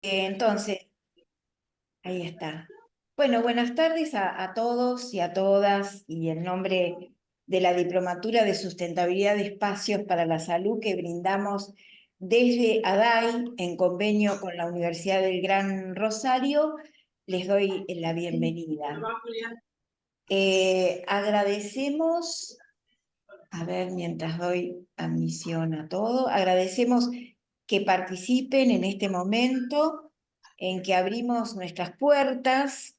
Entonces, ahí está. Bueno, buenas tardes a todos y a todas, y en nombre de la Diplomatura de Sustentabilidad de Espacios para la Salud que brindamos desde ADAI, en convenio con la Universidad del Gran Rosario, les doy la bienvenida. Agradecemos, a ver, mientras doy admisión a todo, agradecemos que participen en este momento en que abrimos nuestras puertas,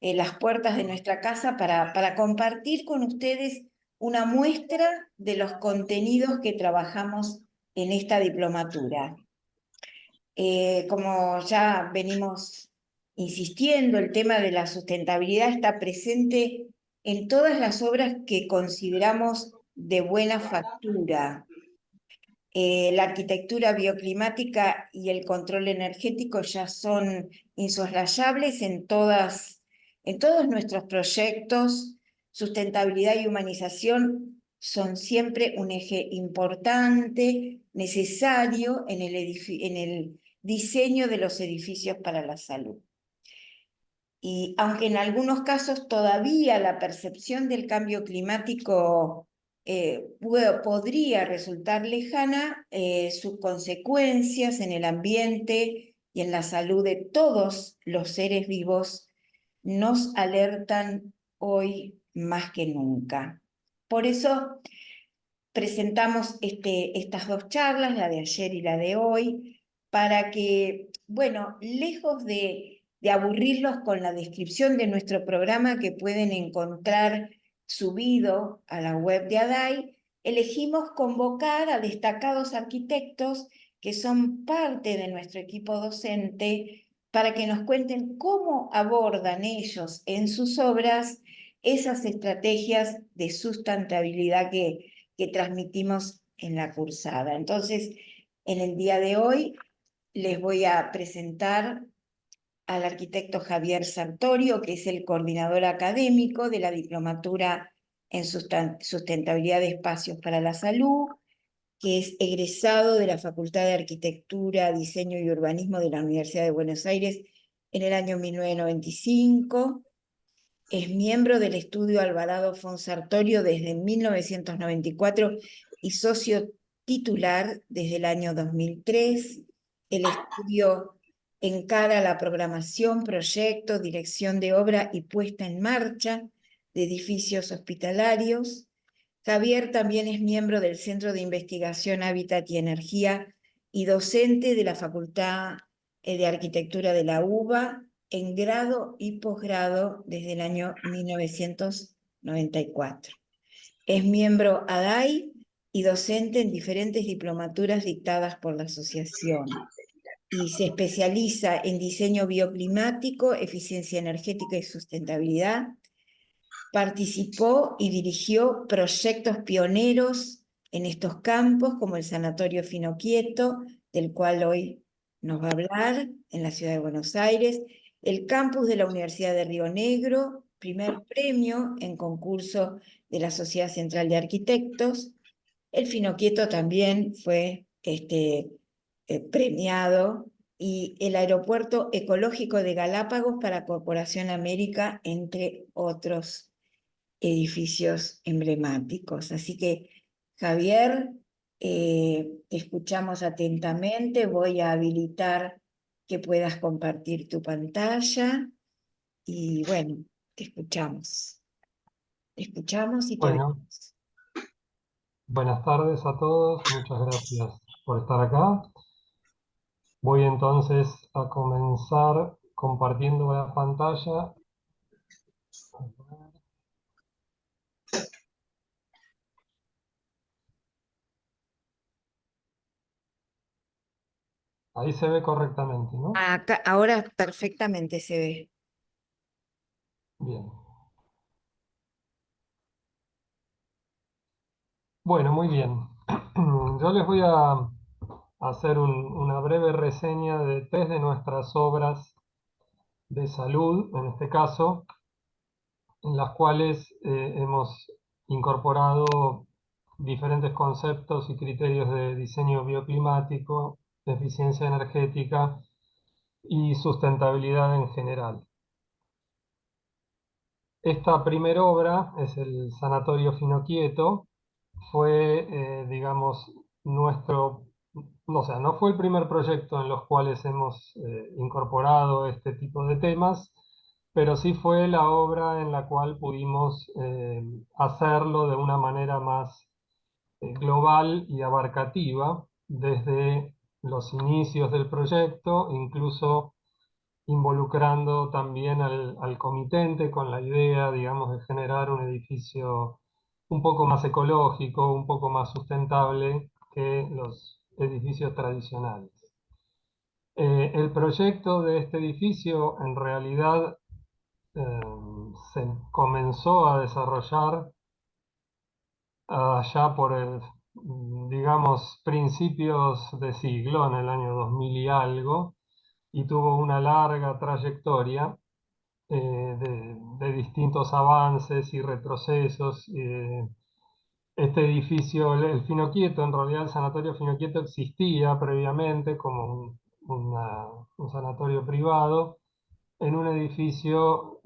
las puertas de nuestra casa para compartir con ustedes una muestra de los contenidos que trabajamos en esta diplomatura. Como ya venimos insistiendo, el tema de la sustentabilidad está presente en todas las obras que consideramos de buena factura. La arquitectura bioclimática y el control energético ya son insoslayables en todos nuestros proyectos. Sustentabilidad y humanización son siempre un eje importante, necesario en el diseño de los edificios para la salud. Y aunque en algunos casos todavía la percepción del cambio climático podría resultar lejana, sus consecuencias en el ambiente y en la salud de todos los seres vivos nos alertan hoy más que nunca. Por eso presentamos estas dos charlas, la de ayer y la de hoy, para que, bueno, lejos de aburrirlos con la descripción de nuestro programa que pueden encontrar subido a la web de ADAI, elegimos convocar a destacados arquitectos que son parte de nuestro equipo docente para que nos cuenten cómo abordan ellos en sus obras esas estrategias de sustentabilidad que transmitimos en la cursada. Entonces, en el día de hoy les voy a presentar al arquitecto Javier Sartorio, que es el coordinador académico de la Diplomatura en Sustentabilidad de Espacios para la Salud, que es egresado de la Facultad de Arquitectura, Diseño y Urbanismo de la Universidad de Buenos Aires en el año 1995. Es miembro del estudio Alvarado Fonsartorio desde 1994 y socio titular desde el año 2003. El estudio encara la programación, proyecto, dirección de obra y puesta en marcha de edificios hospitalarios. Javier también es miembro del Centro de Investigación Hábitat y Energía y docente de la Facultad de Arquitectura de la UBA en grado y posgrado desde el año 1994. Es miembro ADAI y docente en diferentes diplomaturas dictadas por la asociación. Y se especializa en diseño bioclimático, eficiencia energética y sustentabilidad. Participó y dirigió proyectos pioneros en estos campos, como el Sanatorio Finoquieto, del cual hoy nos va a hablar, en la ciudad de Buenos Aires, el campus de la Universidad de Río Negro, primer premio en concurso de la Sociedad Central de Arquitectos. El Finoquieto también fue premiado, y el Aeropuerto Ecológico de Galápagos para Corporación América, entre otros edificios emblemáticos. Así que, Javier, te escuchamos atentamente. Voy a habilitar que puedas compartir tu pantalla y bueno, te escuchamos. Te escuchamos y te Bueno, vemos. buenas tardes a todos, muchas gracias por estar acá. Voy entonces a comenzar compartiendo la pantalla. Ahí se ve correctamente, ¿no? Acá, ahora perfectamente se ve. Bien. Bueno, muy bien. Yo les voy a hacer una breve reseña de tres de nuestras obras de salud, en este caso, en las cuales hemos incorporado diferentes conceptos y criterios de diseño bioclimático, de eficiencia energética y sustentabilidad en general. Esta primera obra es el Sanatorio Finoquieto, fue, digamos, o sea, no fue el primer proyecto en los cuales hemos incorporado este tipo de temas, pero sí fue la obra en la cual pudimos hacerlo de una manera más global y abarcativa desde los inicios del proyecto, incluso involucrando también al comitente con la idea, digamos, de generar un edificio un poco más ecológico, un poco más sustentable que los edificios tradicionales. El proyecto de este edificio en realidad eh, se comenzó a desarrollar allá por digamos, principios de siglo, en el año 2000 y algo, y tuvo una larga trayectoria de distintos avances y retrocesos. Este edificio, el Finoquieto, en realidad el Sanatorio Finoquieto existía previamente como un sanatorio privado en un edificio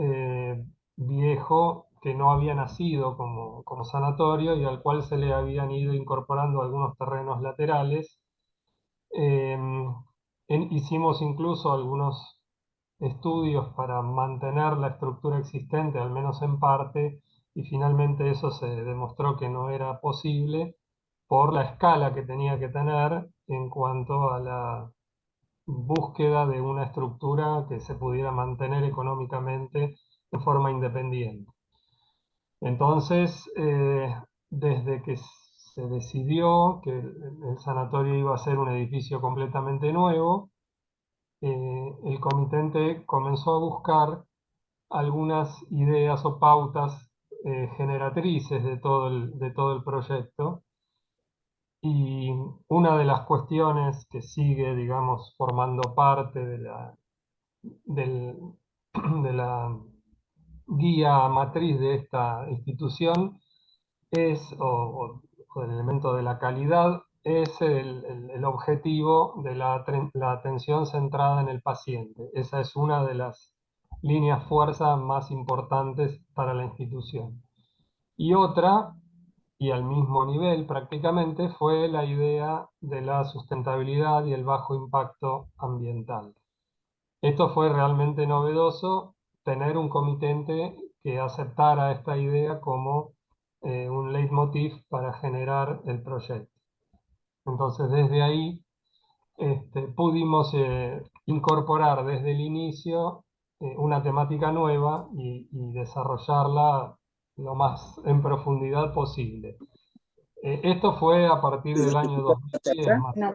viejo que no había nacido como sanatorio y al cual se le habían ido incorporando algunos terrenos laterales. Eh, Hicimos incluso algunos estudios para mantener la estructura existente, al menos en parte, y finalmente eso se demostró que no era posible por la escala que tenía que tener en cuanto a la búsqueda de una estructura que se pudiera mantener económicamente de forma independiente. Entonces, desde que se decidió que el sanatorio iba a ser un edificio completamente nuevo, el comitente comenzó a buscar algunas ideas o pautas generatrices de todo el proyecto. Y una de las cuestiones que sigue, digamos, formando parte del- de la guía matriz de esta institución o el elemento de la calidad, es el objetivo de la atención centrada en el paciente. Esa es una de las líneas fuerza más importantes para la institución. Y otra, y al mismo nivel prácticamente, fue la idea de la sustentabilidad y el bajo impacto ambiental. Esto fue realmente novedoso, tener un comitente que aceptara esta idea como un leitmotiv para generar el proyecto. Entonces, desde ahí pudimos incorporar desde el inicio una temática nueva y desarrollarla lo más en profundidad posible. Esto fue a partir del año 2010 más. No,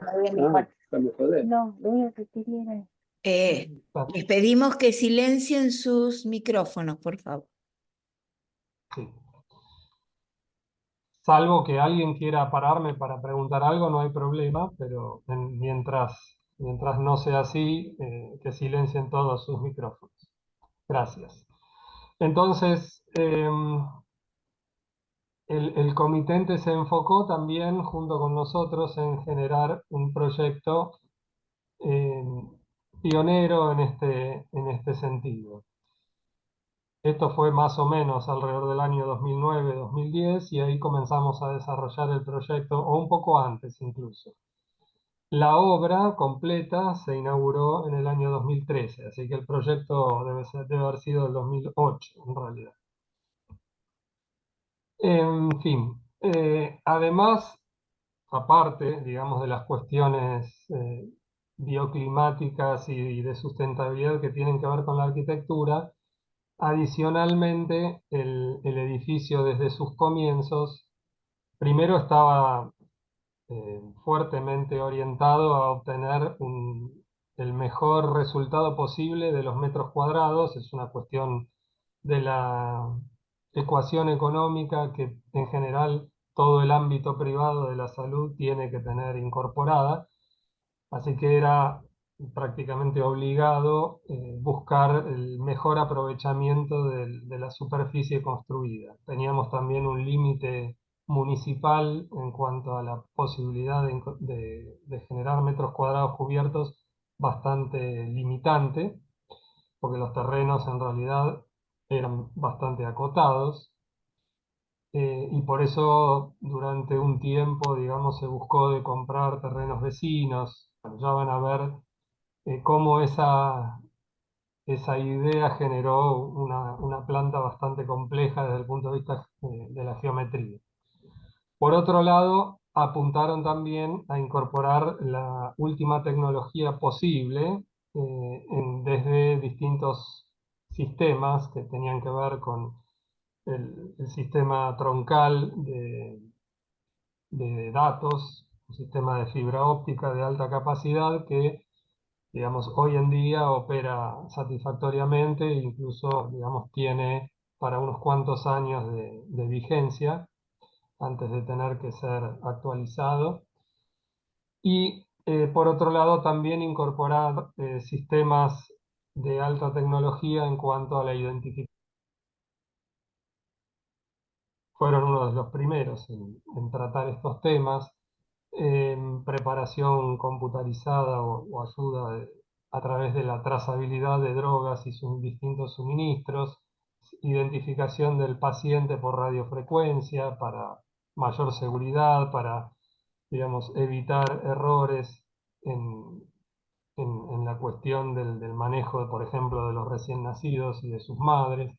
no, lo que quería era... les pedimos que silencien sus micrófonos, por favor. Sí. Salvo que alguien quiera pararme para preguntar algo, no hay problema, pero mientras no sea así, que silencien todos sus micrófonos. Gracias. Entonces, el comitente se enfocó también, junto con nosotros, en generar un proyecto eh, pionero en este sentido. Esto fue más o menos alrededor del año 2009-2010 y ahí comenzamos a desarrollar el proyecto, o un poco antes incluso. La obra completa se inauguró en el año 2013, así que el proyecto debe haber sido el 2008 en realidad. En fin, además, aparte, digamos, de las cuestiones bioclimáticas y de sustentabilidad que tienen que ver con la arquitectura, adicionalmente, el edificio desde sus comienzos, primero estaba fuertemente orientado a obtener el mejor resultado posible de los metros cuadrados. Es una cuestión de la ecuación económica que en general todo el ámbito privado de la salud tiene que tener incorporada. Así que era prácticamente obligado buscar el mejor aprovechamiento de la superficie construida. Teníamos también un límite municipal en cuanto a la posibilidad de generar metros cuadrados cubiertos bastante limitante, porque los terrenos en realidad eran bastante acotados, y por eso durante un tiempo, digamos, se buscó de comprar terrenos vecinos. Bueno, ya van a ver cómo esa idea generó una planta bastante compleja desde el punto de vista de la geometría. Por otro lado, apuntaron también a incorporar la última tecnología posible desde distintos sistemas que tenían que ver con el sistema troncal de datos, un sistema de fibra óptica de alta capacidad que, digamos, hoy en día opera satisfactoriamente e incluso, digamos, tiene para unos cuantos años de vigencia antes de tener que ser actualizado. Y por otro lado, también incorporar sistemas de alta tecnología en cuanto a la identificación. Fueron uno de los primeros en tratar estos temas, en preparación computarizada o ayuda a través de la trazabilidad de drogas y sus distintos suministros, identificación del paciente por radiofrecuencia para mayor seguridad, para, digamos, evitar errores en, en la cuestión del manejo, por ejemplo, de los recién nacidos y de sus madres.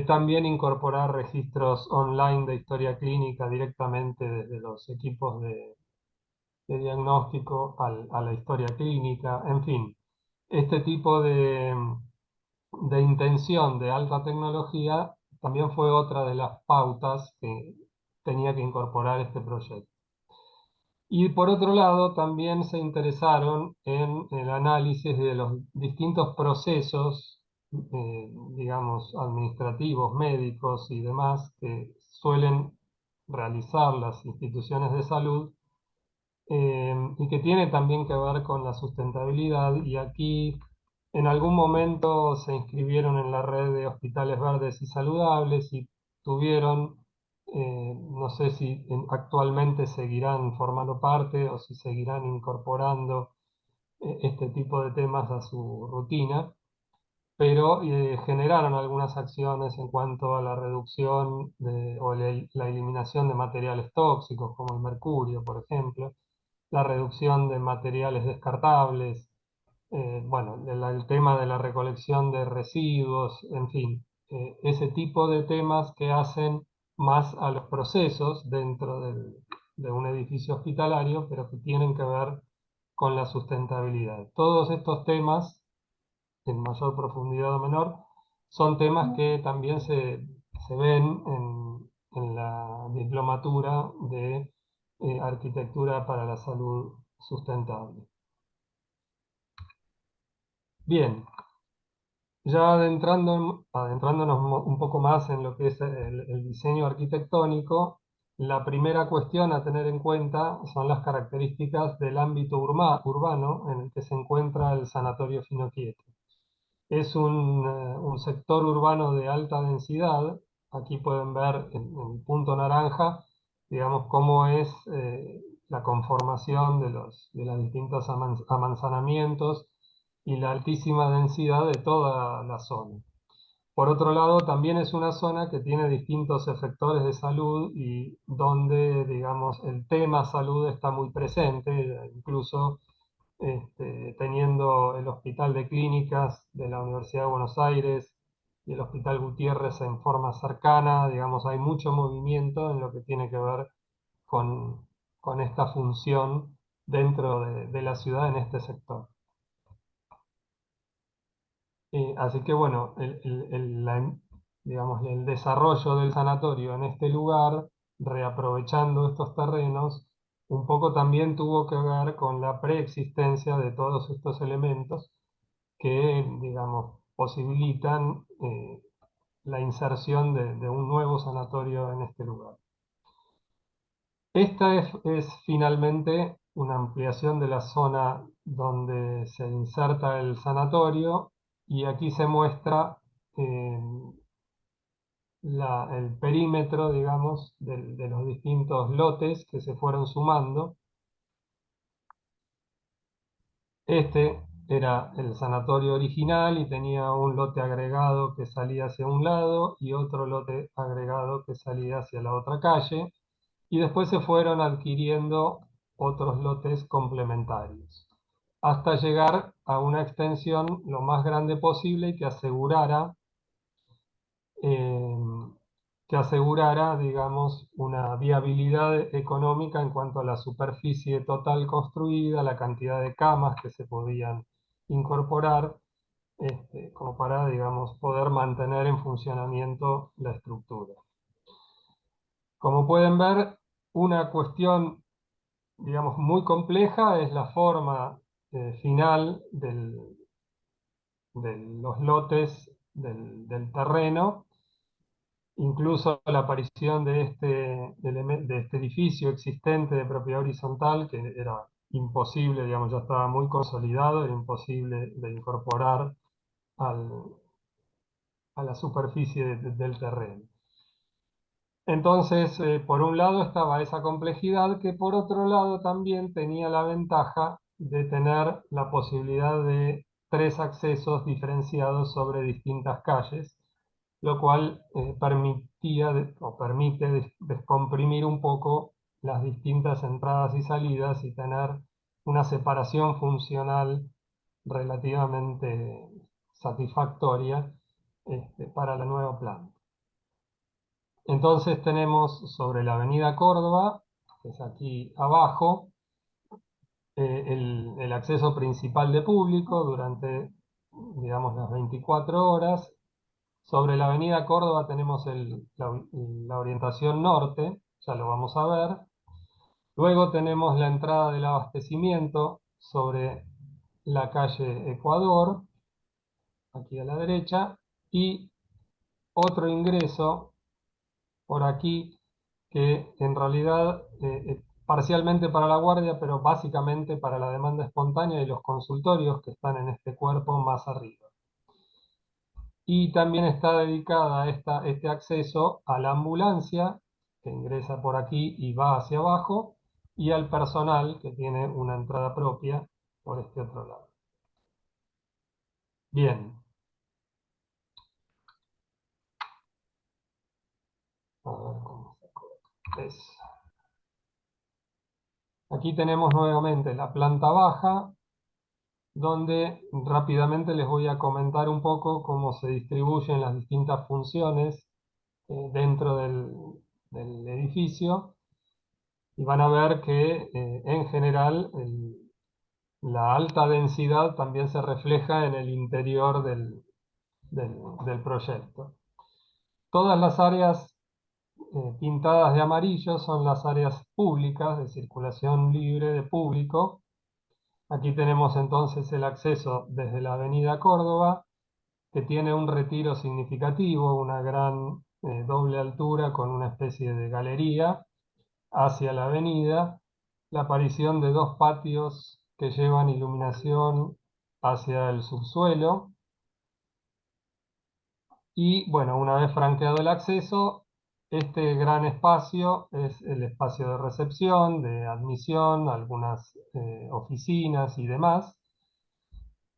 También incorporar registros online de historia clínica directamente desde los equipos de diagnóstico a la historia clínica, en fin, este tipo de intención de alta tecnología también fue otra de las pautas que tenía que incorporar este proyecto. Y por otro lado, también se interesaron en el análisis de los distintos procesos, digamos, administrativos, médicos y demás que suelen realizar las instituciones de salud, y que tiene también que ver con la sustentabilidad. Y aquí en algún momento se inscribieron en la red de hospitales verdes y saludables y tuvieron, no sé si actualmente seguirán formando parte o si seguirán incorporando este tipo de temas a su rutina, pero generaron algunas acciones en cuanto a la reducción o la eliminación de materiales tóxicos como el mercurio, por ejemplo, la reducción de materiales descartables, bueno, el tema de la recolección de residuos, en fin, ese tipo de temas que hacen más a los procesos dentro de un edificio hospitalario, pero que tienen que ver con la sustentabilidad. Todos estos temas, en mayor profundidad o menor, son temas que también se ven en la diplomatura de Arquitectura para la Salud Sustentable. Bien, ya adentrándonos un poco más en lo que es el diseño arquitectónico, la primera cuestión a tener en cuenta son las características del ámbito urbano en el que se encuentra el Sanatorio Finocchieti. Es un sector urbano de alta densidad. Aquí pueden ver en el punto naranja, digamos, cómo es la conformación de los distintos amanzanamientos y la altísima densidad de toda la zona. Por otro lado, también es una zona que tiene distintos efectores de salud y donde, digamos, el tema salud está muy presente, incluso teniendo el Hospital de Clínicas de la Universidad de Buenos Aires y el Hospital Gutiérrez en forma cercana, digamos, hay mucho movimiento en lo que tiene que ver con, con esta función dentro de la ciudad en este sector. Así que bueno, digamos, el desarrollo del sanatorio en este lugar, reaprovechando estos terrenos, un poco también tuvo que ver con la preexistencia de todos estos elementos que, digamos, posibilitan la inserción de un nuevo sanatorio en este lugar. Esta es finalmente una ampliación de la zona donde se inserta el sanatorio y aquí se muestra eh, el perímetro, digamos, de los distintos lotes que se fueron sumando. Este era el sanatorio original y tenía un lote agregado que salía hacia un lado y otro lote agregado que salía hacia la otra calle. Y después se fueron adquiriendo otros lotes complementarios, hasta llegar a una extensión lo más grande posible y eh, que asegurara, digamos, una viabilidad económica en cuanto a la superficie total construida, la cantidad de camas que se podían incorporar, como para, digamos, poder mantener en funcionamiento la estructura. Como pueden ver, una cuestión, digamos, muy compleja es la forma final de los lotes del terreno. Incluso la aparición de de este edificio existente de propiedad horizontal, que era imposible, digamos, ya estaba muy consolidado, era imposible de incorporar al- a la superficie del terreno. Entonces, por un lado estaba esa complejidad que por otro lado también tenía la ventaja de tener la posibilidad de tres accesos diferenciados sobre distintas calles, lo cual permitía o permite descomprimir un poco las distintas entradas y salidas y tener una separación funcional relativamente satisfactoria para la nueva planta. Entonces tenemos sobre la avenida Córdoba, que es aquí abajo, el acceso principal de público durante, digamos, las 24 horas. Sobre la avenida Córdoba tenemos la orientación norte, ya lo vamos a ver. Luego tenemos la entrada del abastecimiento sobre la calle Ecuador, aquí a la derecha, y otro ingreso por aquí que en realidad parcialmente para la guardia, pero básicamente para la demanda espontánea y los consultorios que están en este cuerpo más arriba. Y también está dedicada este acceso a la ambulancia, que ingresa por aquí y va hacia abajo, y al personal, que tiene una entrada propia por este otro lado. Bien, a ver cómo es. Aquí tenemos nuevamente la planta baja, donde rápidamente les voy a comentar un poco cómo se distribuyen las distintas funciones dentro del edificio. Y van a ver que en general la alta densidad también se refleja en el interior del- del proyecto. Todas las áreas pintadas de amarillo son las áreas públicas de circulación libre de público. Aquí tenemos entonces el acceso desde la avenida Córdoba, que tiene un retiro significativo, una gran doble altura con una especie de galería hacia la avenida, la aparición de dos patios que llevan iluminación hacia el subsuelo y, bueno, una vez franqueado el acceso, este gran espacio es el espacio de recepción, de admisión, algunas oficinas y demás.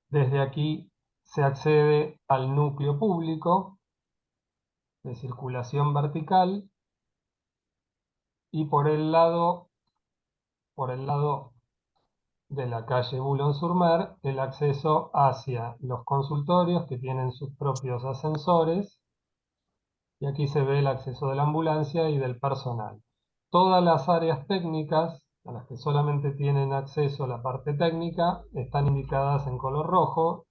Desde aquí se accede al núcleo público de circulación vertical y por el lado de la calle Boulogne-sur-Mer, el acceso hacia los consultorios que tienen sus propios ascensores, y aquí se ve el acceso de la ambulancia y del personal. Todas las áreas técnicas, a las que solamente tienen acceso a la parte técnica, están indicadas en color rojo,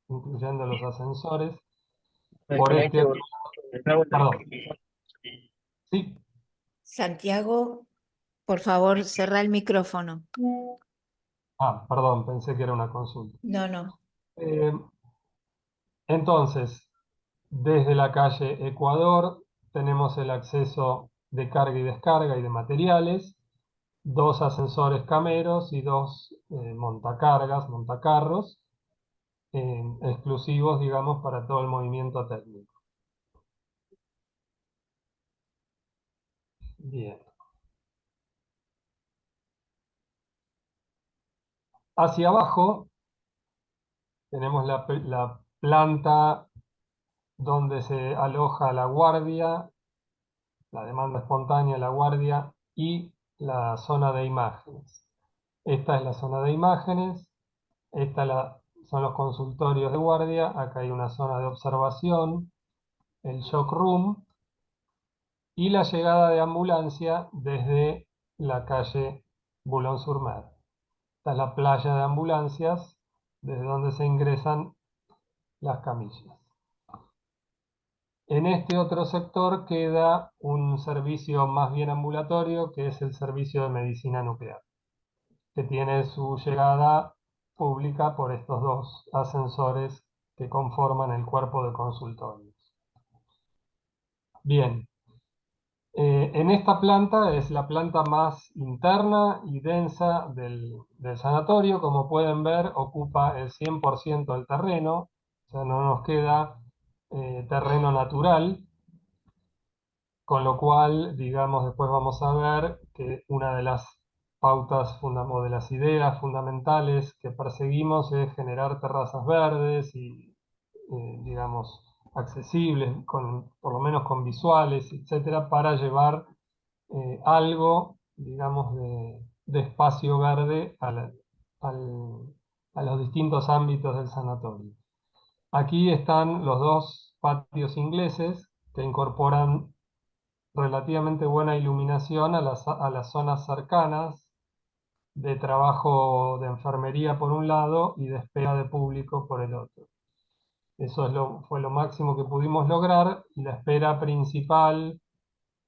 incluyendo los ascensores. Por este otro, perdón, sí, Santiago, por favor, cerrá el micrófono. perdón, pensé que era una consulta. No, no. Eh, entonces, desde la calle Ecuador tenemos el acceso de carga y descarga y de materiales, dos ascensores cameros y dos montacargas, montacarros, exclusivos, digamos, para todo el movimiento técnico. Bien. Hacia abajo tenemos la planta donde se aloja la guardia, la demanda espontánea, la guardia y la zona de imágenes. Esta es la zona de imágenes, son los consultorios de guardia, acá hay una zona de observación, el shock room y la llegada de ambulancia desde la calle Boulogne-sur-Mer. Esta es la playa de ambulancias desde donde se ingresan las camillas. En este otro sector queda un servicio más bien ambulatorio, que es el servicio de medicina nuclear, que tiene su llegada pública por estos dos ascensores que conforman el cuerpo de consultorios. Bien, en esta planta es la planta más interna y densa del sanatorio. Como pueden ver, ocupa el 100% del terreno, o sea, no nos queda terreno natural. Con lo cual, digamos, después vamos a ver que una de las pautas o de las ideas fundamentales que perseguimos es generar terrazas verdes y, digamos, accesibles, por lo menos con visuales, etcétera, para llevar algo, digamos, de espacio verde a los distintos ámbitos del sanatorio. Aquí están los dos patios ingleses que incorporan relativamente buena iluminación a las zonas cercanas de trabajo de enfermería por un lado y de espera de público por el otro. Eso fue lo máximo que pudimos lograr, y la espera principal,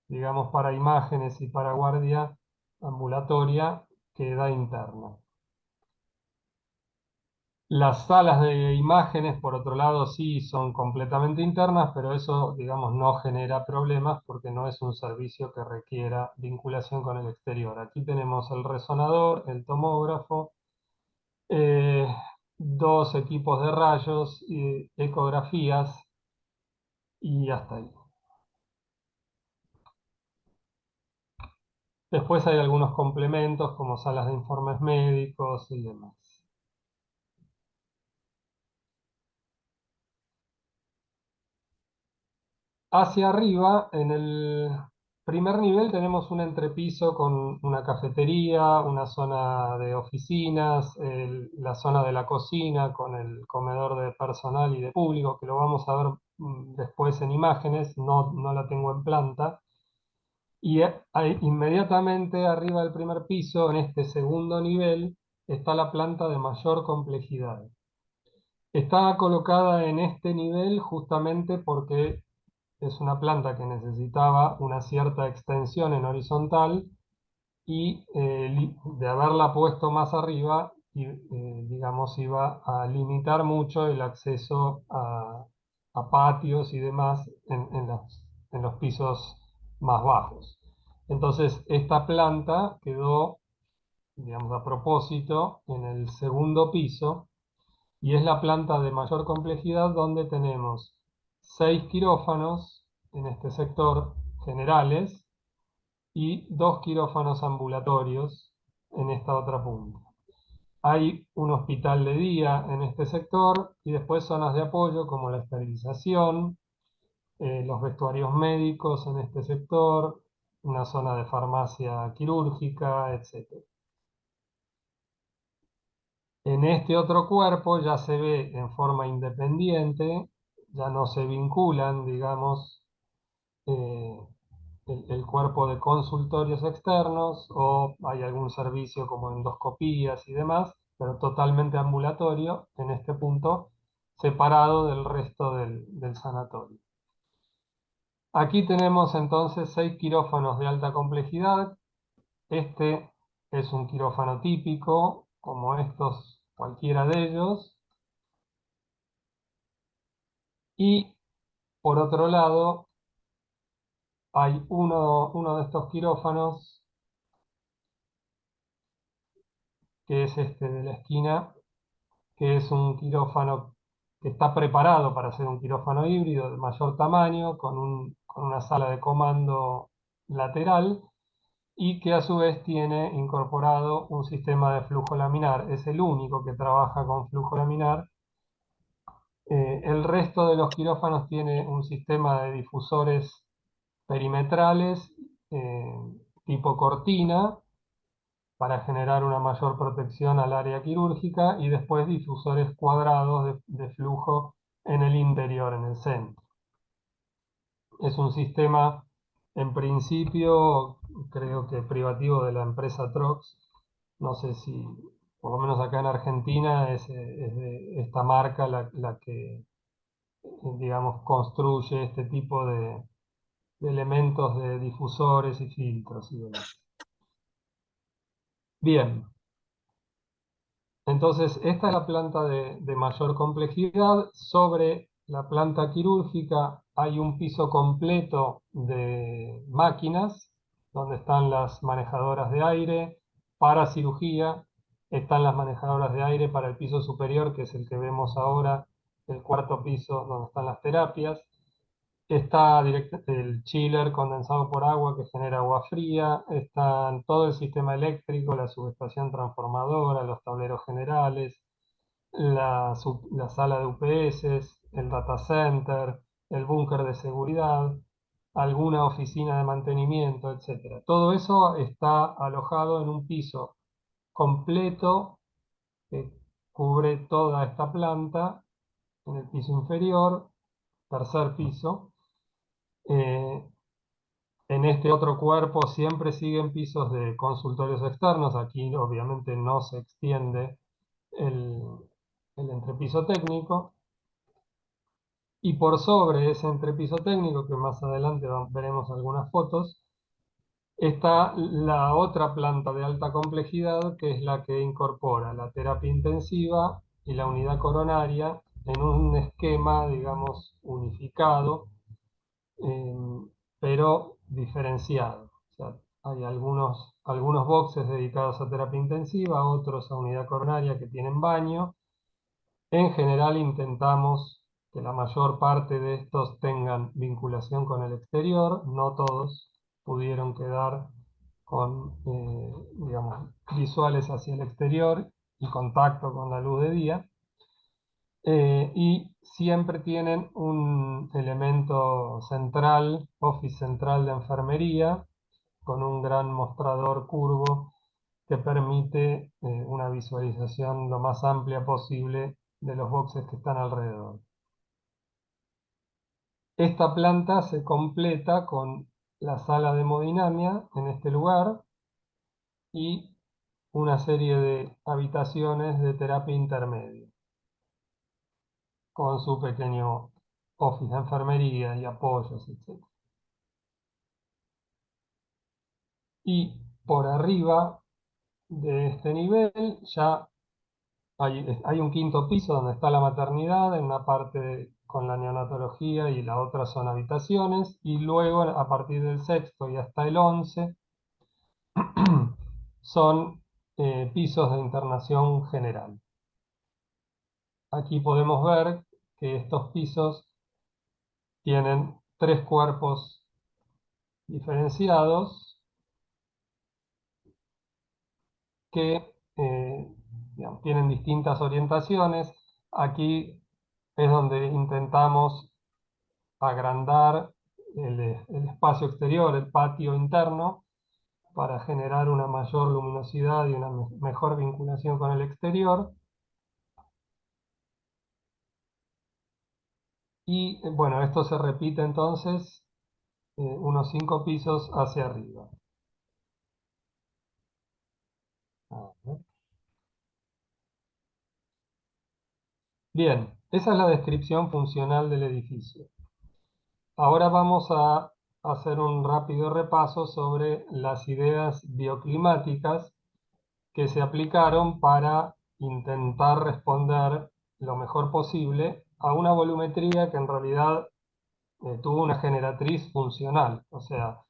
digamos, para imágenes y para guardia ambulatoria queda interna. Las salas de imágenes, por otro lado, sí son completamente internas, pero eso, digamos, no genera problemas porque no es un servicio que requiera vinculación con el exterior. Aquí tenemos el resonador, el tomógrafo, eh, dos equipos de rayos, ecografías y hasta ahí. Después hay algunos complementos como salas de informes médicos y demás. Hacia arriba, en el primer nivel, tenemos un entrepiso con una cafetería, una zona de oficinas, la zona de la cocina con el comedor de personal y de público, que lo vamos a ver después en imágenes, no la tengo en planta. Y inmediatamente arriba del primer piso, en este segundo nivel, está la planta de mayor complejidad. Está colocada en este nivel justamente porque es una planta que necesitaba una cierta extensión en horizontal y de haberla puesto más arriba, digamos, iba a limitar mucho el acceso a patios y demás en los pisos más bajos. Entonces, esta planta quedó, digamos, a propósito en el segundo piso, y es la planta de mayor complejidad donde tenemos 6 quirófanos en este sector generales y 2 quirófanos ambulatorios en esta otra punta. Hay un hospital de día en este sector y después zonas de apoyo como la esterilización, los vestuarios médicos en este sector, una zona de farmacia quirúrgica, etc. En este otro cuerpo ya se ve en forma independiente, ya no se vinculan, digamos, eh, el cuerpo de consultorios externos, o hay algún servicio como endoscopías y demás, pero totalmente ambulatorio en este punto, separado del resto del sanatorio. Aquí tenemos entonces 6 quirófanos de alta complejidad. Este es un quirófano típico, como estos, cualquiera de ellos. Y por otro lado, hay uno de estos quirófanos, que es este de la esquina, que es un quirófano que está preparado para ser un quirófano híbrido de mayor tamaño, con una sala de comando lateral, y que a su vez tiene incorporado un sistema de flujo laminar. Es el único que trabaja con flujo laminar El resto de los quirófanos tiene un sistema de difusores perimetrales eh, tipo cortina para generar una mayor protección al área quirúrgica y después difusores cuadrados de flujo en el interior, en el centro. Es un sistema, en principio, creo que privativo de la empresa Trox. No sé si, por lo menos acá en Argentina, es de esta marca la que, digamos, construye este tipo de elementos de difusores y filtros y demás. Bien, entonces esta es la planta de mayor complejidad. Sobre la planta quirúrgica hay un piso completo de máquinas, donde están las manejadoras de aire para cirugía, están las manejadoras de aire para el piso superior, que es el que vemos ahora, el cuarto piso donde están las terapias. Está el chiller condensado por agua que genera agua fría, está todo el sistema eléctrico, la subestación transformadora, los tableros generales, la sala de UPS, el data center, el búnker de seguridad, alguna oficina de mantenimiento, etc. Todo eso está alojado en un piso completo que cubre toda esta planta, en el piso inferior, tercer piso. Eh, En este otro cuerpo siempre siguen pisos de consultorios externos. Aquí obviamente no se extiende el, el entrepiso técnico. Y por sobre ese entrepiso técnico, que más adelante veremos algunas fotos, está la otra planta de alta complejidad, que es la que incorpora la terapia intensiva y la unidad coronaria en un esquema, digamos, unificado, pero diferenciado. O sea, hay algunos boxes dedicados a terapia intensiva, otros a unidad coronaria que tienen baño. En general intentamos que la mayor parte de estos tengan vinculación con el exterior, no todos pudieron quedar con, digamos, visuales hacia el exterior y contacto con la luz de día. Y siempre tienen un elemento central, office central de enfermería, con un gran mostrador curvo que permite una visualización lo más amplia posible de los boxes que están alrededor. Esta planta se completa con la sala de hemodinamia en este lugar y una serie de habitaciones de terapia intermedia, con su pequeño office de enfermería y apoyos, etc. Y por arriba de este nivel ya hay un quinto piso donde está la maternidad, en una parte con la neonatología y la otra son habitaciones, y luego a partir del sexto y hasta el 11 son pisos de internación general. Aquí podemos ver que estos pisos tienen tres cuerpos diferenciados que digamos, tienen distintas orientaciones. Aquí es donde intentamos agrandar el espacio exterior, el patio interno, para generar una mayor luminosidad y una mejor vinculación con el exterior. Y bueno, esto se repite entonces unos 5 pisos hacia arriba. A ver. Bien, esa es la descripción funcional del edificio. Ahora vamos a hacer un rápido repaso sobre las ideas bioclimáticas que se aplicaron para intentar responder lo mejor posible a una volumetría que en realidad tuvo una generatriz funcional. O sea,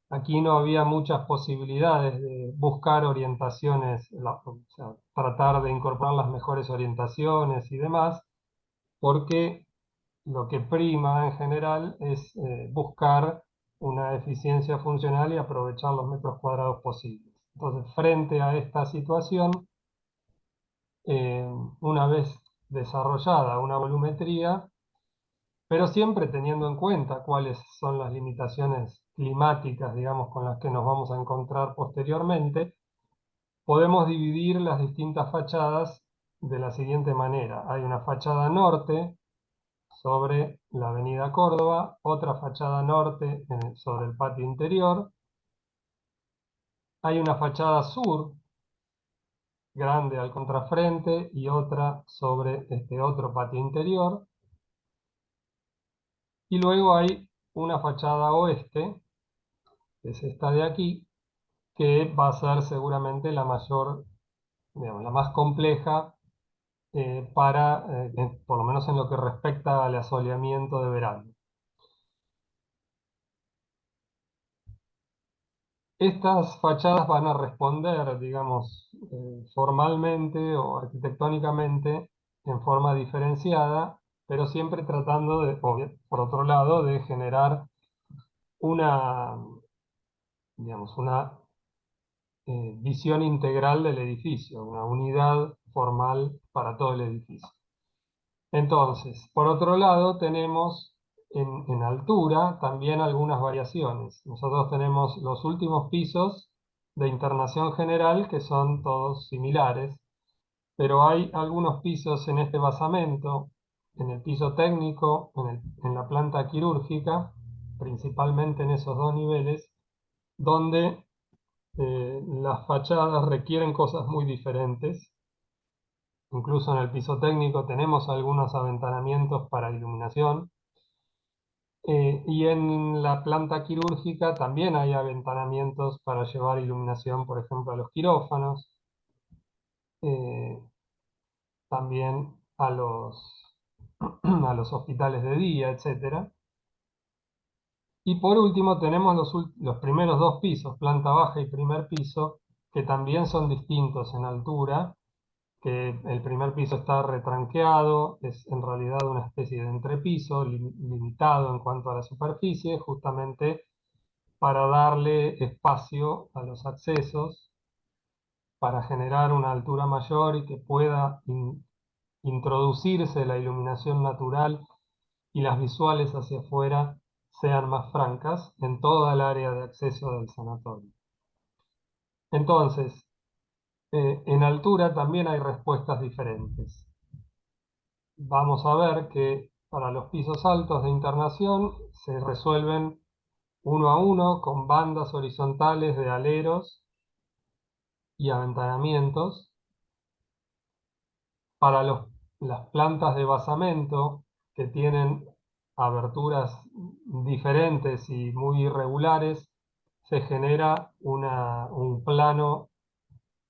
aquí no había muchas posibilidades de buscar orientaciones, o sea, tratar de incorporar las mejores orientaciones y demás, porque lo que prima en general es buscar una eficiencia funcional y aprovechar los metros cuadrados posibles. Entonces, frente a esta situación, una vez desarrollada una volumetría, pero siempre teniendo en cuenta cuáles son las limitaciones climáticas, digamos, con las que nos vamos a encontrar posteriormente, podemos dividir las distintas fachadas de la siguiente manera. Hay una fachada norte sobre la avenida Córdoba, otra fachada norte sobre el patio interior, hay una fachada sur grande al contrafrente y otra sobre este otro patio interior, y luego hay una fachada oeste, que es esta de aquí, que va a ser seguramente la mayor, digamos, la más compleja por lo menos en lo que respecta al asoleamiento de verano. Estas fachadas van a responder, digamos, formalmente o arquitectónicamente en forma diferenciada, pero siempre tratando de, por otro lado, de generar una, digamos, una visión integral del edificio, una unidad formal para todo el edificio. Entonces, por otro lado, tenemos en altura también algunas variaciones. Nosotros tenemos los últimos pisos de internación general que son todos similares, pero hay algunos pisos en este basamento, en el piso técnico, en la planta quirúrgica, principalmente en esos dos niveles, donde las fachadas requieren cosas muy diferentes. Incluso en el piso técnico tenemos algunos aventanamientos para iluminación. Y en la planta quirúrgica también hay aventanamientos para llevar iluminación, por ejemplo, a los quirófanos, eh, también a los hospitales de día, etcétera. Y por último tenemos los primeros dos pisos, planta baja y primer piso, que también son distintos en altura, que el primer piso está retranqueado, es en realidad una especie de entrepiso, limitado en cuanto a la superficie, justamente para darle espacio a los accesos, para generar una altura mayor y que pueda introducirse la iluminación natural y las visuales hacia afuera sean más francas en toda el área de acceso del sanatorio. Entonces, en altura también hay respuestas diferentes. Vamos a ver que para los pisos altos de internación se resuelven uno a uno con bandas horizontales de aleros y aventanamientos. Para las plantas de basamento que tienen aberturas diferentes y muy irregulares, se genera un plano,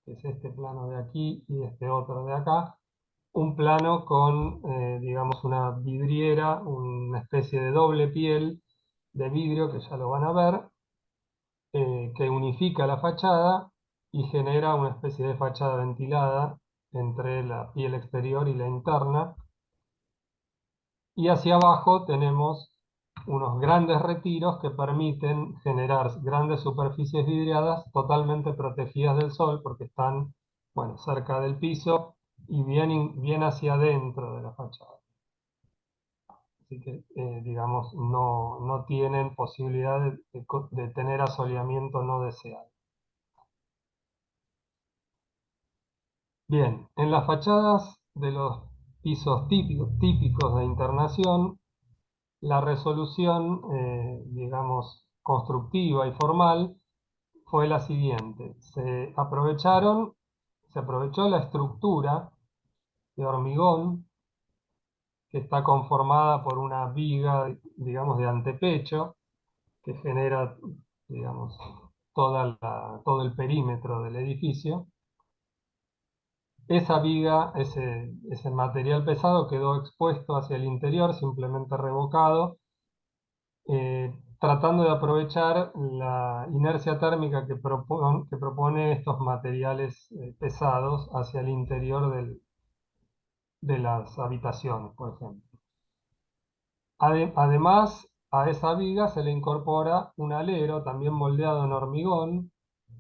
que es este plano de aquí y este otro de acá, un plano con, digamos, una vidriera, una especie de doble piel de vidrio, que ya lo van a ver, que unifica la fachada y genera una especie de fachada ventilada entre la piel exterior y la interna. Y hacia abajo tenemos unos grandes retiros que permiten generar grandes superficies vidriadas totalmente protegidas del sol porque están, bueno, cerca del piso y bien hacia adentro de la fachada. Así que, digamos, no tienen posibilidad de tener asoleamiento no deseado. Bien, en las fachadas de los pisos típicos de internación, la resolución, digamos, constructiva y formal fue la siguiente. Se aprovechó la estructura de hormigón que está conformada por una viga, digamos, de antepecho que genera, digamos, todo el perímetro del edificio. Esa viga, ese material pesado quedó expuesto hacia el interior, simplemente revocado, tratando de aprovechar la inercia térmica que propone estos materiales pesados hacia el interior de las habitaciones, por ejemplo. Además, a esa viga se le incorpora un alero también moldeado en hormigón,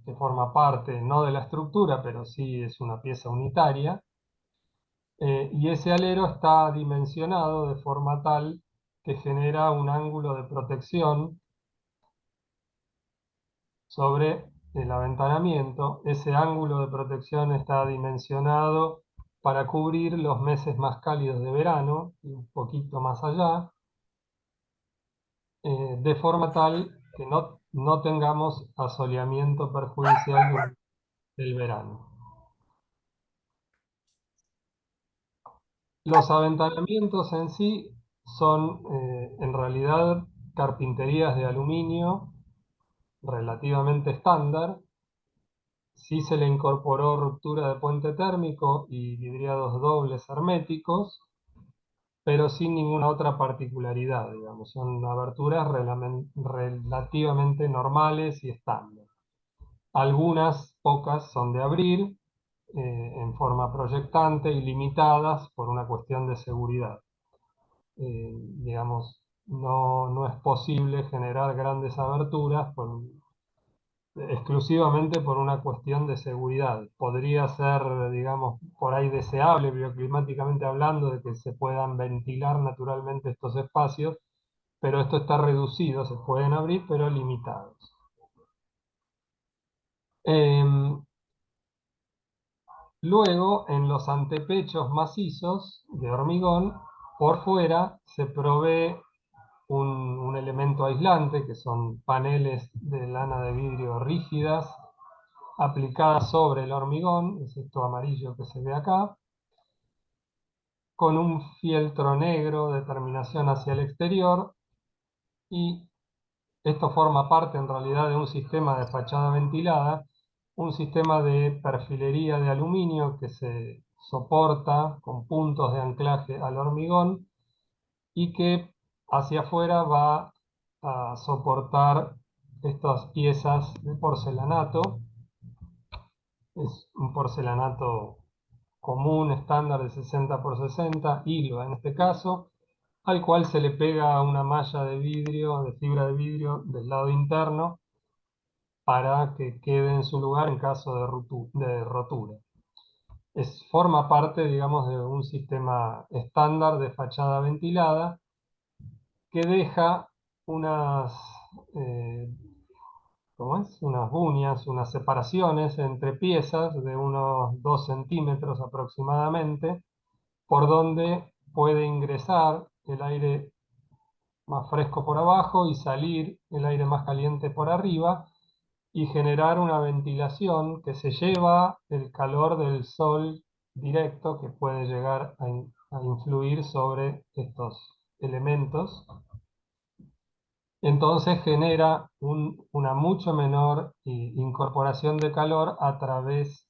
que forma parte no de la estructura, pero sí es una pieza unitaria, Y ese alero está dimensionado de forma tal que genera un ángulo de protección sobre el aventanamiento. Ese ángulo de protección está dimensionado para cubrir los meses más cálidos de verano y un poquito más allá, de forma tal que no tengamos asoleamiento perjudicial durante el verano. Los aventanamientos en sí son en realidad carpinterías de aluminio relativamente estándar. Sí se le incorporó ruptura de puente térmico y vidriados dobles herméticos, pero sin ninguna otra particularidad, digamos. Son aberturas relativamente normales y estándar. Algunas, pocas, son de abrir en forma proyectante y limitadas por una cuestión de seguridad. Digamos, no es posible generar grandes aberturas exclusivamente por una cuestión de seguridad. Podría ser, digamos, por ahí deseable bioclimáticamente hablando de que se puedan ventilar naturalmente estos espacios, pero esto está reducido, se pueden abrir, pero limitados. Luego, en los antepechos macizos de hormigón, por fuera se provee un elemento aislante, que son paneles de lana de vidrio rígidas, aplicadas sobre el hormigón, es esto amarillo que se ve acá, con un fieltro negro de terminación hacia el exterior, y esto forma parte en realidad de un sistema de fachada ventilada, un sistema de perfilería de aluminio que se soporta con puntos de anclaje al hormigón y que hacia afuera va a soportar estas piezas de porcelanato. Es un porcelanato común, estándar de 60 por 60, hilo en este caso, al cual se le pega una malla de vidrio, de fibra de vidrio del lado interno para que quede en su lugar en caso de rotura. Forma parte, digamos, de un sistema estándar de fachada ventilada que deja unas, eh, ¿cómo es? Unas buñas, unas separaciones entre piezas de unos 2 centímetros aproximadamente, por donde puede ingresar el aire más fresco por abajo y salir el aire más caliente por arriba, y generar una ventilación que se lleva el calor del sol directo que puede llegar a influir sobre estos elementos. Entonces genera una mucho menor incorporación de calor a través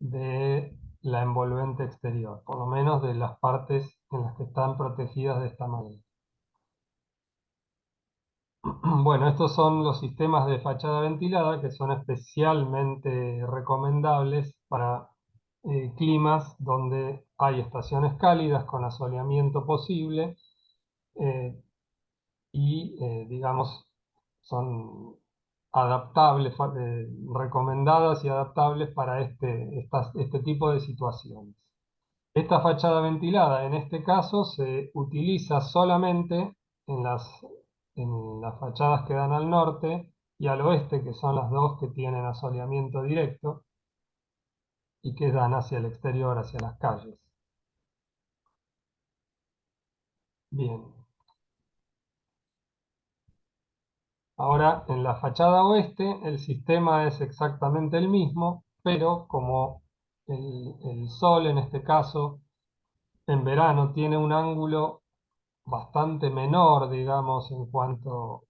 de la envolvente exterior, por lo menos de las partes en las que están protegidas de esta manera. Bueno, estos son los sistemas de fachada ventilada que son especialmente recomendables para climas donde hay estaciones cálidas con asoleamiento posible, eh, y, digamos, son adaptables, recomendadas y adaptables para este tipo de situaciones. Esta fachada ventilada, en este caso, se utiliza solamente en las fachadas que dan al norte y al oeste, que son las dos que tienen asoleamiento directo y que dan hacia el exterior, hacia las calles. Bien. Ahora, en la fachada oeste, el sistema es exactamente el mismo, pero como el sol, en este caso, en verano, tiene un ángulo bastante menor, digamos, en cuanto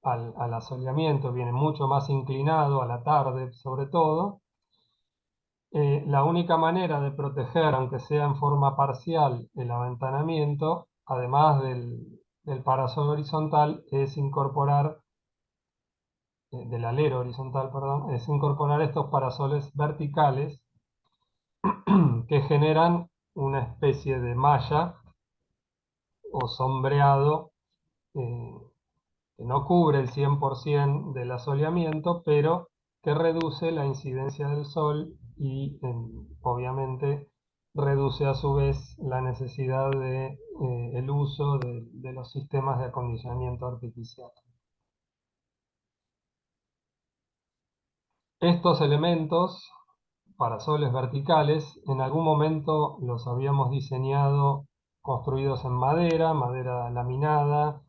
al asoleamiento, viene mucho más inclinado a la tarde, sobre todo. La única manera de proteger, aunque sea en forma parcial, el aventanamiento, además del parasol horizontal, es incorporar, del alero horizontal, perdón, es incorporar estos parasoles verticales que generan una especie de malla o sombreado, eh, que no cubre el 100% del asoleamiento, pero que reduce la incidencia del sol y, obviamente, reduce a su vez la necesidad de el uso de los sistemas de acondicionamiento artificial. Estos elementos, parasoles verticales, en algún momento los habíamos diseñado construidos en madera, madera laminada,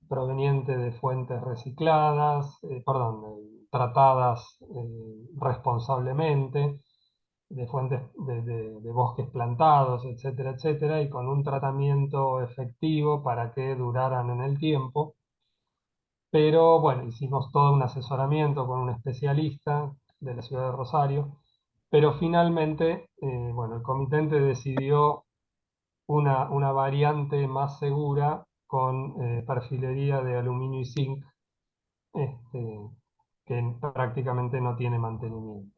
proveniente de fuentes recicladas, tratadas responsablemente, de fuentes de bosques plantados, etcétera, etcétera, y con un tratamiento efectivo para que duraran en el tiempo. Pero bueno, hicimos todo un asesoramiento con un especialista de la ciudad de Rosario, pero finalmente, bueno, el comitente decidió una variante más segura con perfilería de aluminio y zinc, este, que prácticamente no tiene mantenimiento.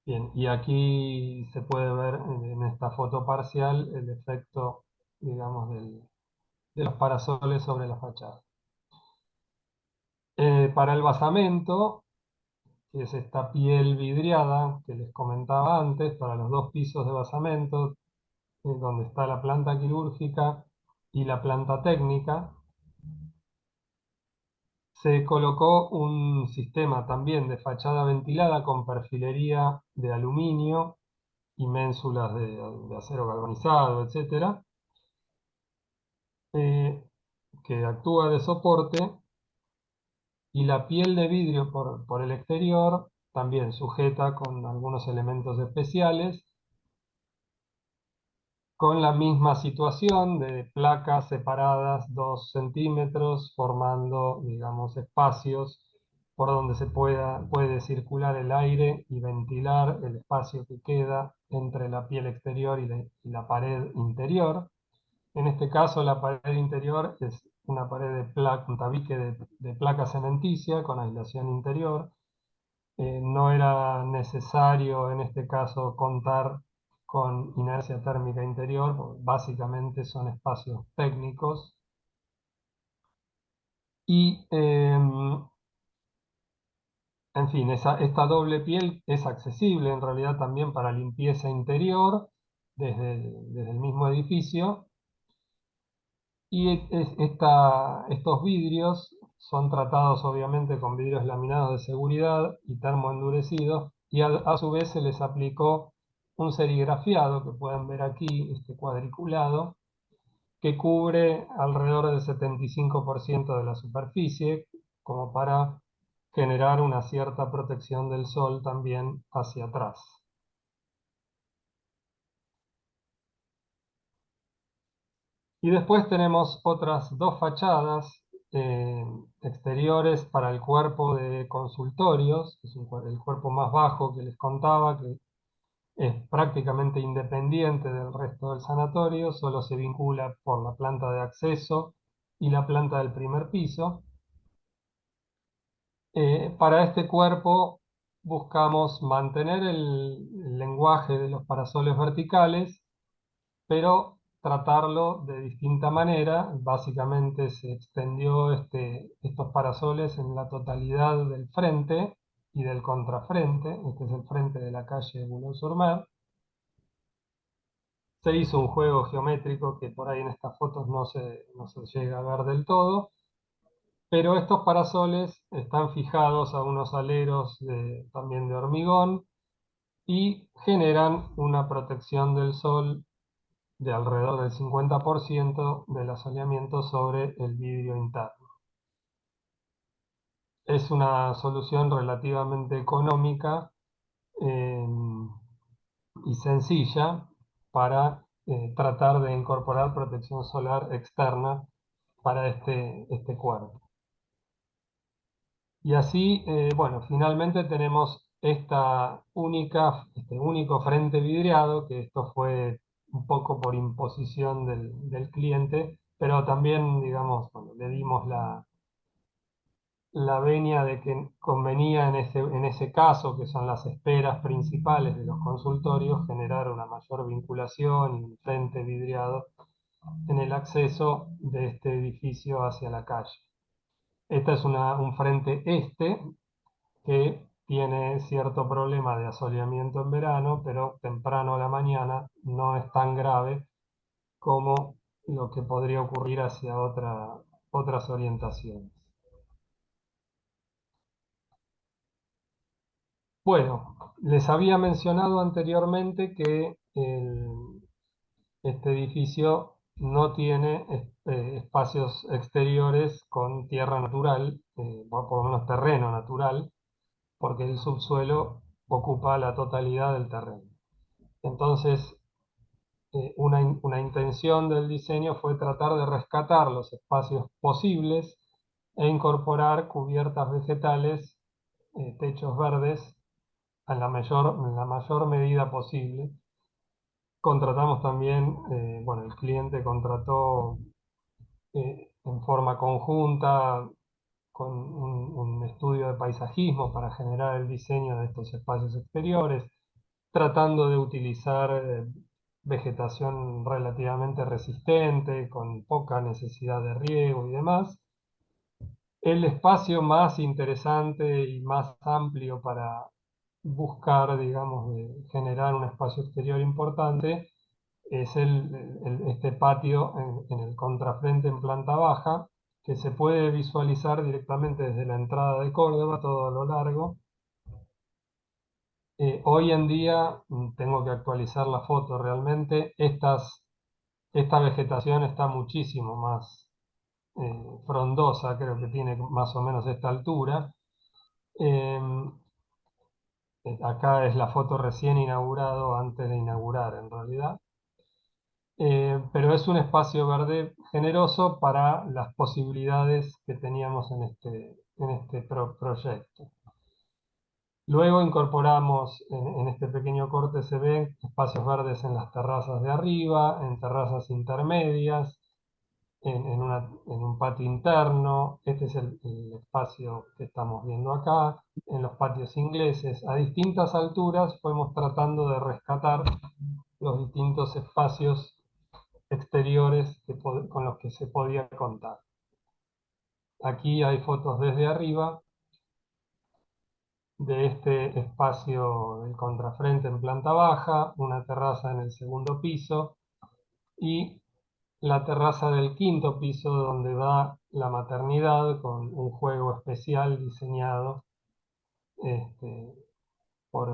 Bien, y aquí se puede ver en esta foto parcial el efecto, digamos, de los parasoles sobre la fachada. Para el basamento, que es esta piel vidriada que les comentaba antes, para los dos pisos de basamento, donde está la planta quirúrgica y la planta técnica, se colocó un sistema también de fachada ventilada con perfilería de aluminio y ménsulas de acero galvanizado, etcétera, que actúa de soporte, y la piel de vidrio por el exterior, también sujeta con algunos elementos especiales, con la misma situación de placas separadas 2 centímetros, formando, digamos, espacios por donde puede circular el aire y ventilar el espacio que queda entre la piel exterior y la pared interior. En este caso, la pared interior es una pared un tabique de placa cementicia con aislación interior. No era necesario en este caso contar con inercia térmica interior, porque básicamente son espacios técnicos. Y, en fin, esta doble piel es accesible en realidad también para limpieza interior desde el mismo edificio. Y estos vidrios son tratados obviamente con vidrios laminados de seguridad y termoendurecidos, y a su vez se les aplicó un serigrafiado que pueden ver aquí, este cuadriculado, que cubre alrededor del 75% de la superficie, como para generar una cierta protección del sol también hacia atrás. Y después tenemos otras dos fachadas eh, exteriores para el cuerpo de consultorios, que es el cuerpo más bajo que les contaba, que es prácticamente independiente del resto del sanatorio, solo se vincula por la planta de acceso y la planta del primer piso. Para este cuerpo buscamos mantener el lenguaje de los parasoles verticales, pero tratarlo de distinta manera. Básicamente se extendió estos parasoles en la totalidad del frente y del contrafrente. Este es el frente de la calle Boulogne-sur-Mer. Se hizo un juego geométrico que por ahí en estas fotos no se llega a ver del todo, pero estos parasoles están fijados a unos aleros también de hormigón y generan una protección del sol de alrededor del 50% del asoleamiento sobre el vidrio interno. Es una solución relativamente económica eh, y sencilla para tratar de incorporar protección solar externa para este cuerpo. Y así, bueno, finalmente tenemos este único frente vidriado, que esto fue un poco por imposición del cliente, pero también, digamos, bueno, le dimos la venia de que convenía en ese caso, que son las esperas principales de los consultorios, generar una mayor vinculación y un frente vidriado en el acceso de este edificio hacia la calle. Este es un frente este que tiene cierto problema de asoleamiento en verano, pero temprano a la mañana no es tan grave como lo que podría ocurrir hacia otras orientaciones. Bueno, les había mencionado anteriormente que este edificio no tiene espacios exteriores con tierra natural, o por lo menos terreno natural, porque el subsuelo ocupa la totalidad del terreno. Entonces, una intención del diseño fue tratar de rescatar los espacios posibles e incorporar cubiertas vegetales, techos verdes, en la mayor medida posible. Contratamos también, bueno, el cliente contrató en forma conjunta con un estudio de paisajismo para generar el diseño de estos espacios exteriores, tratando de utilizar vegetación relativamente resistente, con poca necesidad de riego y demás. El espacio más interesante y más amplio para buscar, digamos, de generar un espacio exterior importante es este patio en el contrafrente en planta baja, que se puede visualizar directamente desde la entrada de Córdoba, todo a lo largo. Hoy en día, tengo que actualizar la foto realmente, esta vegetación está muchísimo más frondosa, creo que tiene más o menos esta altura. Acá es la foto recién inaugurado, antes de inaugurar en realidad. Pero es un espacio verde generoso para las posibilidades que teníamos en este proyecto. Luego incorporamos, en este pequeño corte se ven espacios verdes en las terrazas de arriba, en terrazas intermedias, en un patio interno. Este es el espacio que estamos viendo acá, en los patios ingleses. A distintas alturas fuimos tratando de rescatar los distintos espacios exteriores con los que se podía contar. Aquí hay fotos desde arriba de este espacio del contrafrente en planta baja, una terraza en el segundo piso y la terraza del quinto piso donde va la maternidad con un juego especial diseñado este, por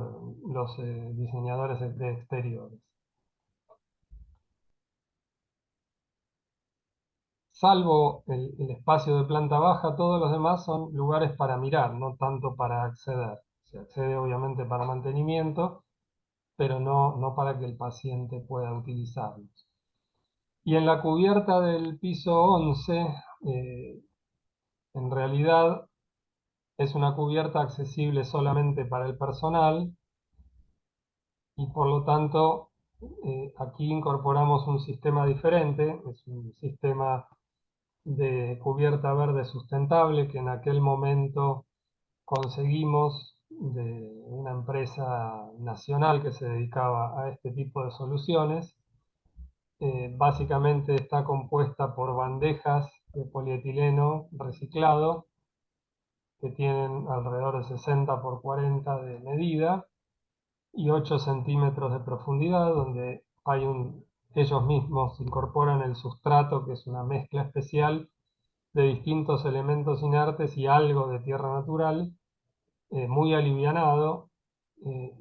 los diseñadores de exteriores. Salvo el espacio de planta baja, todos los demás son lugares para mirar, no tanto para acceder. Se accede obviamente para mantenimiento, pero no para que el paciente pueda utilizarlos. Y en la cubierta del piso 11, en realidad es una cubierta accesible solamente para el personal y por lo tanto aquí incorporamos un sistema diferente, es un sistema de cubierta verde sustentable que en aquel momento conseguimos de una empresa nacional que se dedicaba a este tipo de soluciones. Básicamente está compuesta por bandejas de polietileno reciclado que tienen alrededor de 60 por 40 de medida y 8 centímetros de profundidad, donde ellos mismos incorporan el sustrato, que es una mezcla especial de distintos elementos inertes y algo de tierra natural, muy alivianado,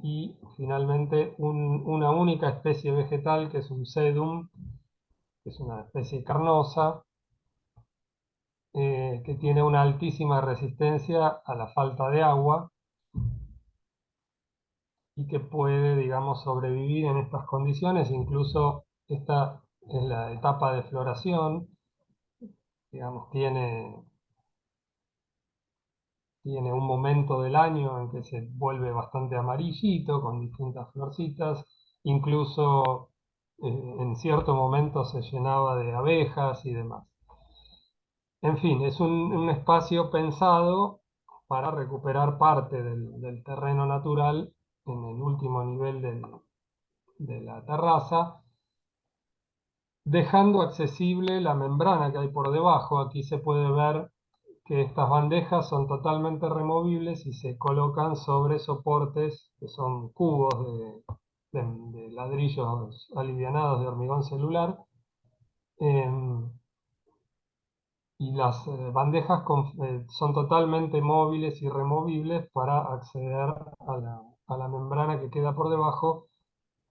y finalmente una única especie vegetal que es un sedum, que es una especie carnosa, que tiene una altísima resistencia a la falta de agua y que puede, digamos, sobrevivir en estas condiciones. Incluso esta es la etapa de floración, digamos, tiene un momento del año en que se vuelve bastante amarillito, con distintas florcitas, incluso en cierto momento se llenaba de abejas y demás. En fin, es un espacio pensado para recuperar parte del terreno natural en el último nivel de la terraza, dejando accesible la membrana que hay por debajo. Aquí se puede ver que estas bandejas son totalmente removibles y se colocan sobre soportes que son cubos de ladrillos alivianados de hormigón celular. Y las bandejas son totalmente móviles y removibles para acceder a la membrana que queda por debajo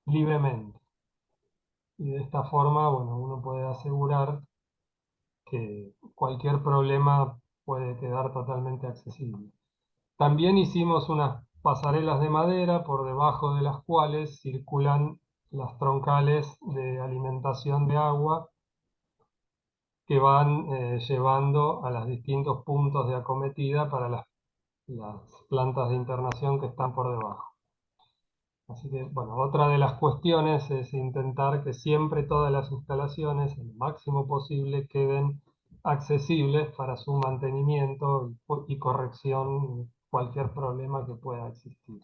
libremente. Y de esta forma, bueno, uno puede asegurar que cualquier problema puede quedar totalmente accesible. También hicimos unas pasarelas de madera por debajo de las cuales circulan las troncales de alimentación de agua que van llevando a los distintos puntos de acometida para las plantas de internación que están por debajo. Así que, bueno, otra de las cuestiones es intentar que siempre todas las instalaciones, el máximo posible, queden accesibles para su mantenimiento y corrección de cualquier problema que pueda existir.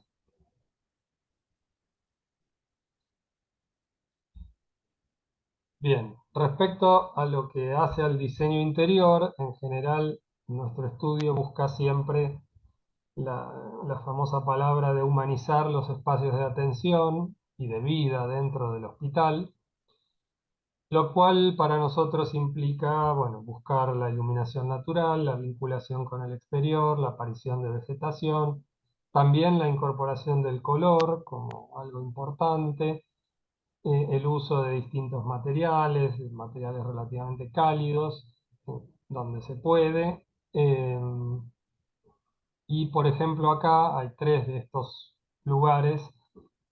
Bien, respecto a lo que hace al diseño interior, en general nuestro estudio busca siempre la famosa palabra de humanizar los espacios de atención y de vida dentro del hospital, lo cual para nosotros implica, bueno, buscar la iluminación natural, la vinculación con el exterior, la aparición de vegetación, también la incorporación del color como algo importante, el uso de distintos materiales, materiales relativamente cálidos, donde se puede. Y por ejemplo acá hay 3 de estos lugares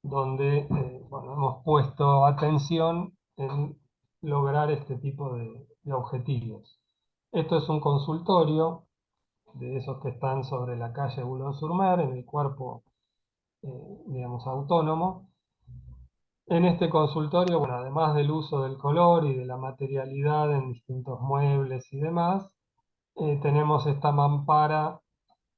donde bueno, hemos puesto atención en lograr este tipo de objetivos. Esto es un consultorio de esos que están sobre la calle Boulogne-sur-Mer, en el cuerpo, digamos, autónomo. En este consultorio, bueno, además del uso del color y de la materialidad en distintos muebles y demás, tenemos esta mampara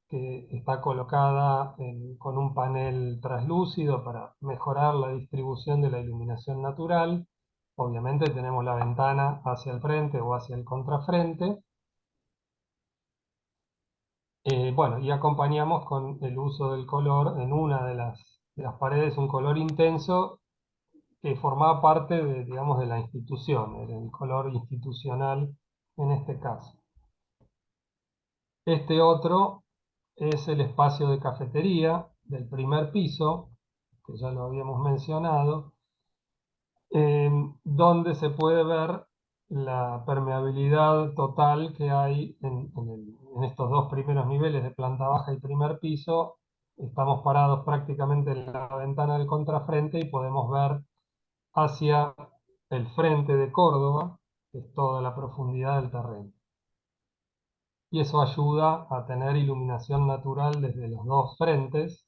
que está colocada con un panel traslúcido para mejorar la distribución de la iluminación natural. Obviamente tenemos la ventana hacia el frente o hacia el contrafrente. Bueno, y acompañamos con el uso del color en una de las paredes, un color intenso que formaba parte de, digamos, de la institución, era el color institucional en este caso. Este otro es el espacio de cafetería del primer piso, que ya lo habíamos mencionado, donde se puede ver la permeabilidad total que hay en estos 2 primeros niveles de planta baja y primer piso. Estamos parados prácticamente en la ventana del contrafrente y podemos ver hacia el frente de Córdoba, que es toda la profundidad del terreno. Y eso ayuda a tener iluminación natural desde los 2 frentes.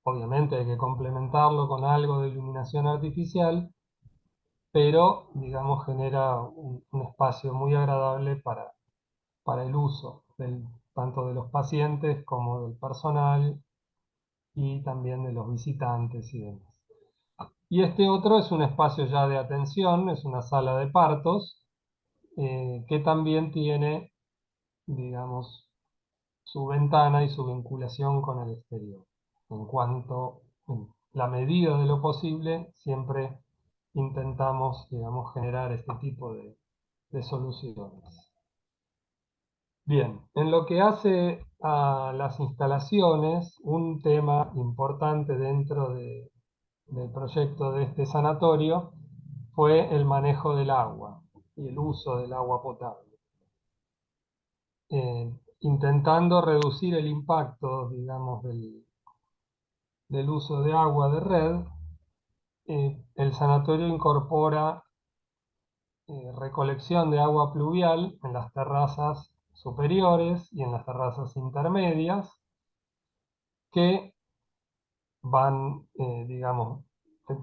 Obviamente hay que complementarlo con algo de iluminación artificial, pero digamos genera un espacio muy agradable para el uso tanto de los pacientes como del personal y también de los visitantes y demás. Y este otro es un espacio ya de atención, es una sala de partos, que también tiene, digamos, su ventana y su vinculación con el exterior. En cuanto, en la medida de lo posible, siempre intentamos, digamos, generar este tipo de soluciones. Bien, en lo que hace a las instalaciones, un tema importante dentro del proyecto de este sanatorio fue el manejo del agua y el uso del agua potable. Intentando reducir el impacto, digamos, del uso de agua de red, el sanatorio incorpora recolección de agua pluvial en las terrazas superiores y en las terrazas intermedias, que van, digamos,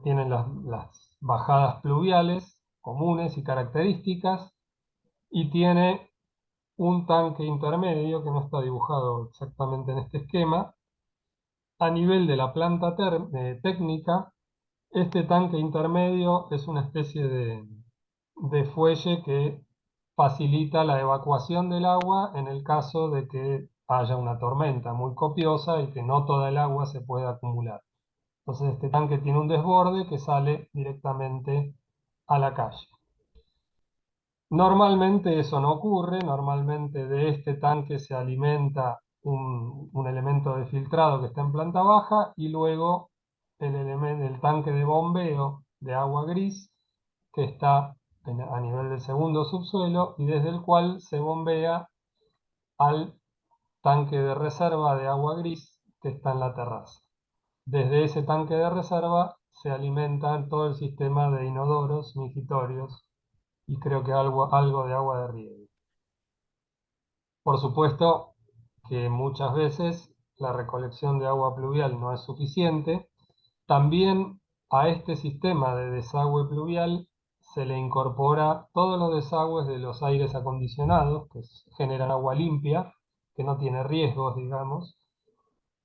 tienen las bajadas pluviales comunes y características, y tiene un tanque intermedio que no está dibujado exactamente en este esquema. A nivel de la planta técnica, este tanque intermedio es una especie de fuelle que facilita la evacuación del agua en el caso de que haya una tormenta muy copiosa y que no toda el agua se pueda acumular. Entonces este tanque tiene un desborde que sale directamente a la calle. Normalmente eso no ocurre, normalmente de este tanque se alimenta un elemento de filtrado que está en planta baja y luego el tanque de bombeo de agua gris que está a nivel del segundo subsuelo y desde el cual se bombea al tanque de reserva de agua gris que está en la terraza. Desde ese tanque de reserva se alimenta todo el sistema de inodoros, mijitorios y creo que algo de agua de riego. Por supuesto que muchas veces la recolección de agua pluvial no es suficiente. También a este sistema de desagüe pluvial se le incorpora todos los desagües de los aires acondicionados que generan agua limpia, que no tiene riesgos, digamos.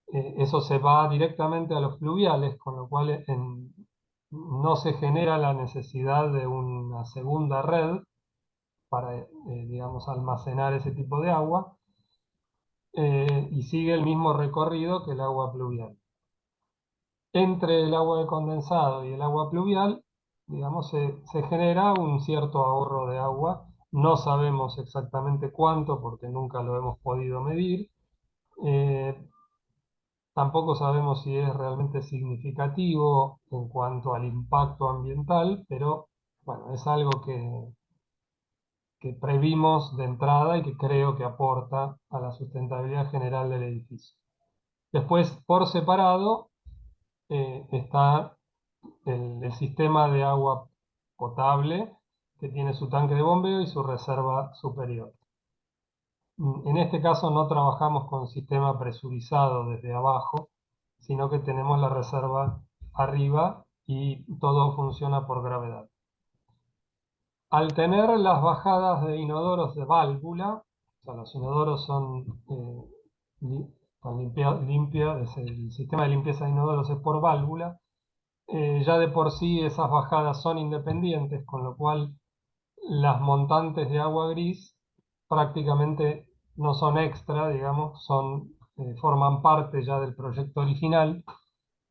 Eso se va directamente a los pluviales, con lo cual no se genera la necesidad de una segunda red para, digamos, almacenar ese tipo de agua, y sigue el mismo recorrido que el agua pluvial. Entre el agua de condensado y el agua pluvial, digamos, se genera un cierto ahorro de agua. No sabemos exactamente cuánto porque nunca lo hemos podido medir. Eh, Tampoco sabemos si es realmente significativo en cuanto al impacto ambiental, pero bueno, es algo que previmos de entrada y que creo que aporta a la sustentabilidad general del edificio. Después, por separado, está el sistema de agua potable que tiene su tanque de bombeo y su reserva superior. En este caso no trabajamos con sistema presurizado desde abajo, sino que tenemos la reserva arriba y todo funciona por gravedad. Al tener las bajadas de inodoros de válvula, o sea, los inodoros son el sistema de limpieza de inodoros es por válvula, ya de por sí esas bajadas son independientes, con lo cual las montantes de agua gris prácticamente no son extra, digamos, forman parte ya del proyecto original.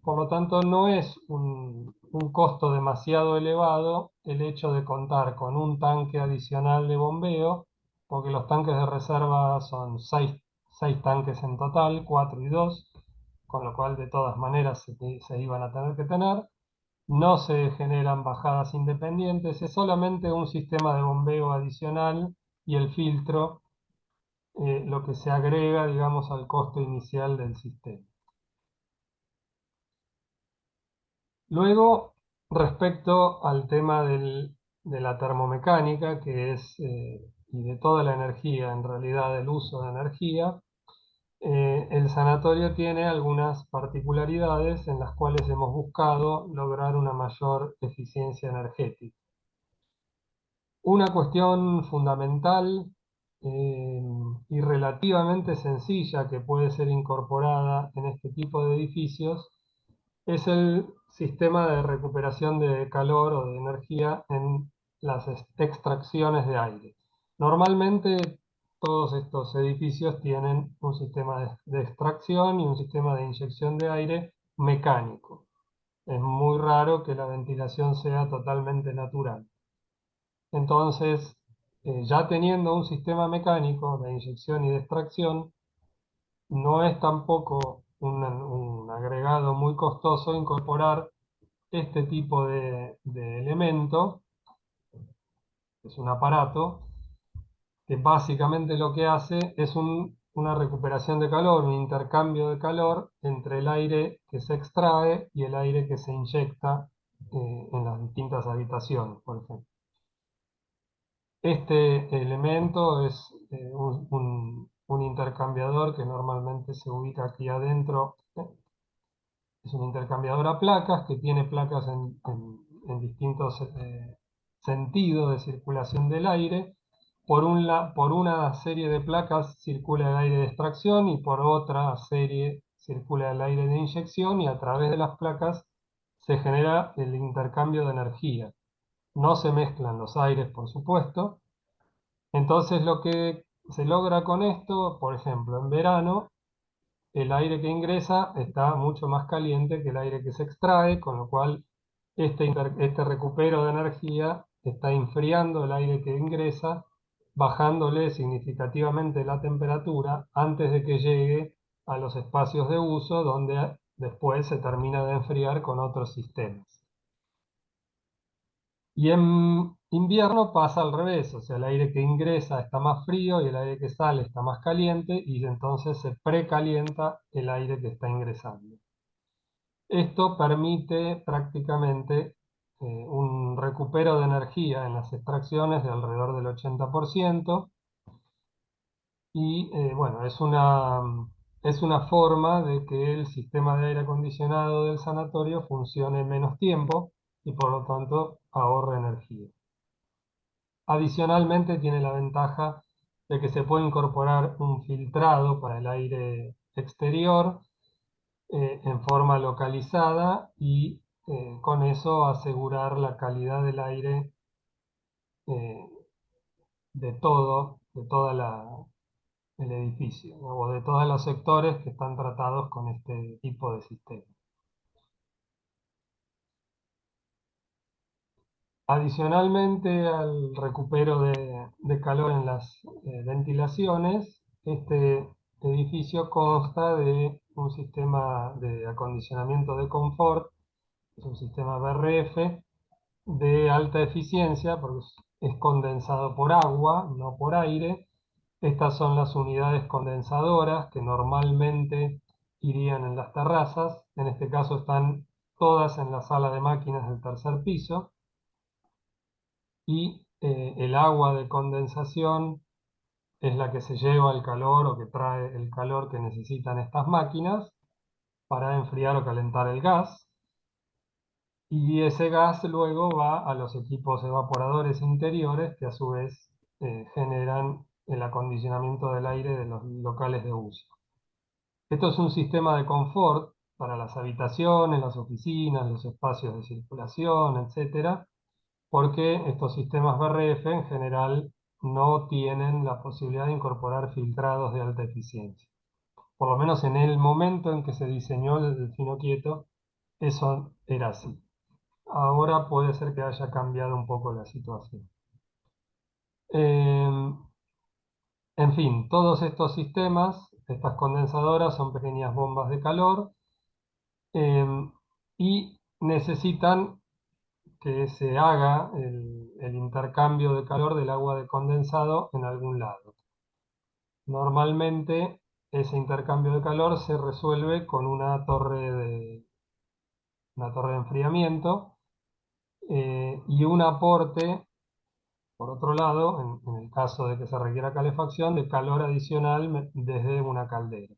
Por lo tanto, no es un costo demasiado elevado el hecho de contar con un tanque adicional de bombeo, porque los tanques de reserva son seis tanques en total, 4 y 2, con lo cual de todas maneras se iban a tener que tener. No se generan bajadas independientes, es solamente un sistema de bombeo adicional y el filtro, lo que se agrega, digamos, al costo inicial del sistema. Luego, respecto al tema de la termomecánica, y de toda la energía, en realidad del uso de energía, el sanatorio tiene algunas particularidades en las cuales hemos buscado lograr una mayor eficiencia energética. Una cuestión fundamental y relativamente sencilla que puede ser incorporada en este tipo de edificios es el sistema de recuperación de calor o de energía en las extracciones de aire. Normalmente todos estos edificios tienen un sistema de extracción y un sistema de inyección de aire mecánico. Es muy raro que la ventilación sea totalmente natural. Entonces, ya teniendo un sistema mecánico de inyección y de extracción, no es tampoco un agregado muy costoso incorporar este tipo de elemento, que es un aparato, que básicamente lo que hace es una recuperación de calor, un intercambio de calor entre el aire que se extrae y el aire que se inyecta en las distintas habitaciones, por ejemplo. Este elemento es un intercambiador que normalmente se ubica aquí adentro. Es un intercambiador a placas que tiene placas en distintos sentidos de circulación del aire. Por una serie de placas circula el aire de extracción y por otra serie circula el aire de inyección y a través de las placas se genera el intercambio de energía. No se mezclan los aires, por supuesto, Entonces lo que se logra con esto, por ejemplo, en verano, el aire que ingresa está mucho más caliente que el aire que se extrae, con lo cual este recupero de energía está enfriando el aire que ingresa, bajándole significativamente la temperatura antes de que llegue a los espacios de uso donde después se termina de enfriar con otros sistemas. Y en invierno pasa al revés, o sea, el aire que ingresa está más frío y el aire que sale está más caliente y entonces se precalienta el aire que está ingresando. Esto permite prácticamente un recupero de energía en las extracciones de alrededor del 80% y bueno, es una forma de que el sistema de aire acondicionado del sanatorio funcione menos tiempo y por lo tanto ahorre energía. Adicionalmente tiene la ventaja de que se puede incorporar un filtrado para el aire exterior en forma localizada y con eso asegurar la calidad del aire eh, de todo el edificio, ¿no? O de todos los sectores que están tratados con este tipo de sistema. Adicionalmente al recupero de calor en las ventilaciones, este edificio consta de un sistema de acondicionamiento de confort, es un sistema BRF de alta eficiencia, porque es condensado por agua, no por aire. Estas son las unidades condensadoras que normalmente irían en las terrazas, en este caso están todas en la sala de máquinas del tercer piso y el agua de condensación es la que se lleva el calor o que trae el calor que necesitan estas máquinas para enfriar o calentar el gas. Y ese gas luego va a los equipos evaporadores interiores que a su vez generan el acondicionamiento del aire de los locales de uso. Esto es un sistema de confort para las habitaciones, las oficinas, los espacios de circulación, etcétera, porque estos sistemas BRF en general no tienen la posibilidad de incorporar filtrados de alta eficiencia. Por lo menos en el momento en que se diseñó el Delfino Quieto, eso era así. Ahora puede ser que haya cambiado un poco la situación. En fin, todos estos sistemas, estas condensadoras son pequeñas bombas de calor y necesitan que se haga el intercambio de calor del agua de condensado en algún lado. Normalmente ese intercambio de calor se resuelve con una torre de enfriamiento y un aporte, por otro lado, en el caso de que se requiera calefacción, de calor adicional desde una caldera.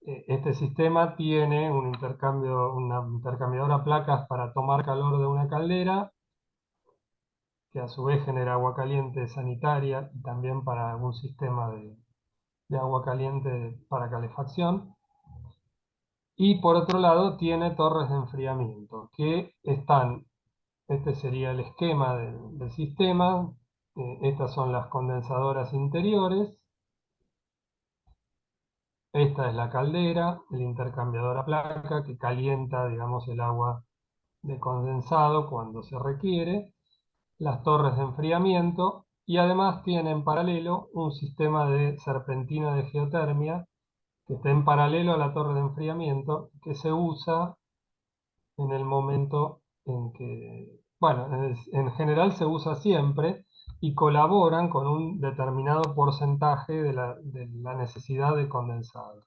Este sistema tiene una intercambiadora placas para tomar calor de una caldera que a su vez genera agua caliente sanitaria y también para algún sistema de agua caliente para calefacción. Y por otro lado tiene torres de enfriamiento que este sería el esquema del sistema, estas son las condensadoras interiores, esta es la caldera, el intercambiador a placa que calienta, digamos, el agua de condensado cuando se requiere, las torres de enfriamiento y además tiene en paralelo un sistema de serpentina de geotermia que está en paralelo a la torre de enfriamiento que se usa en el momento en que, bueno, en general se usa siempre y colaboran con un determinado porcentaje de la necesidad de condensado.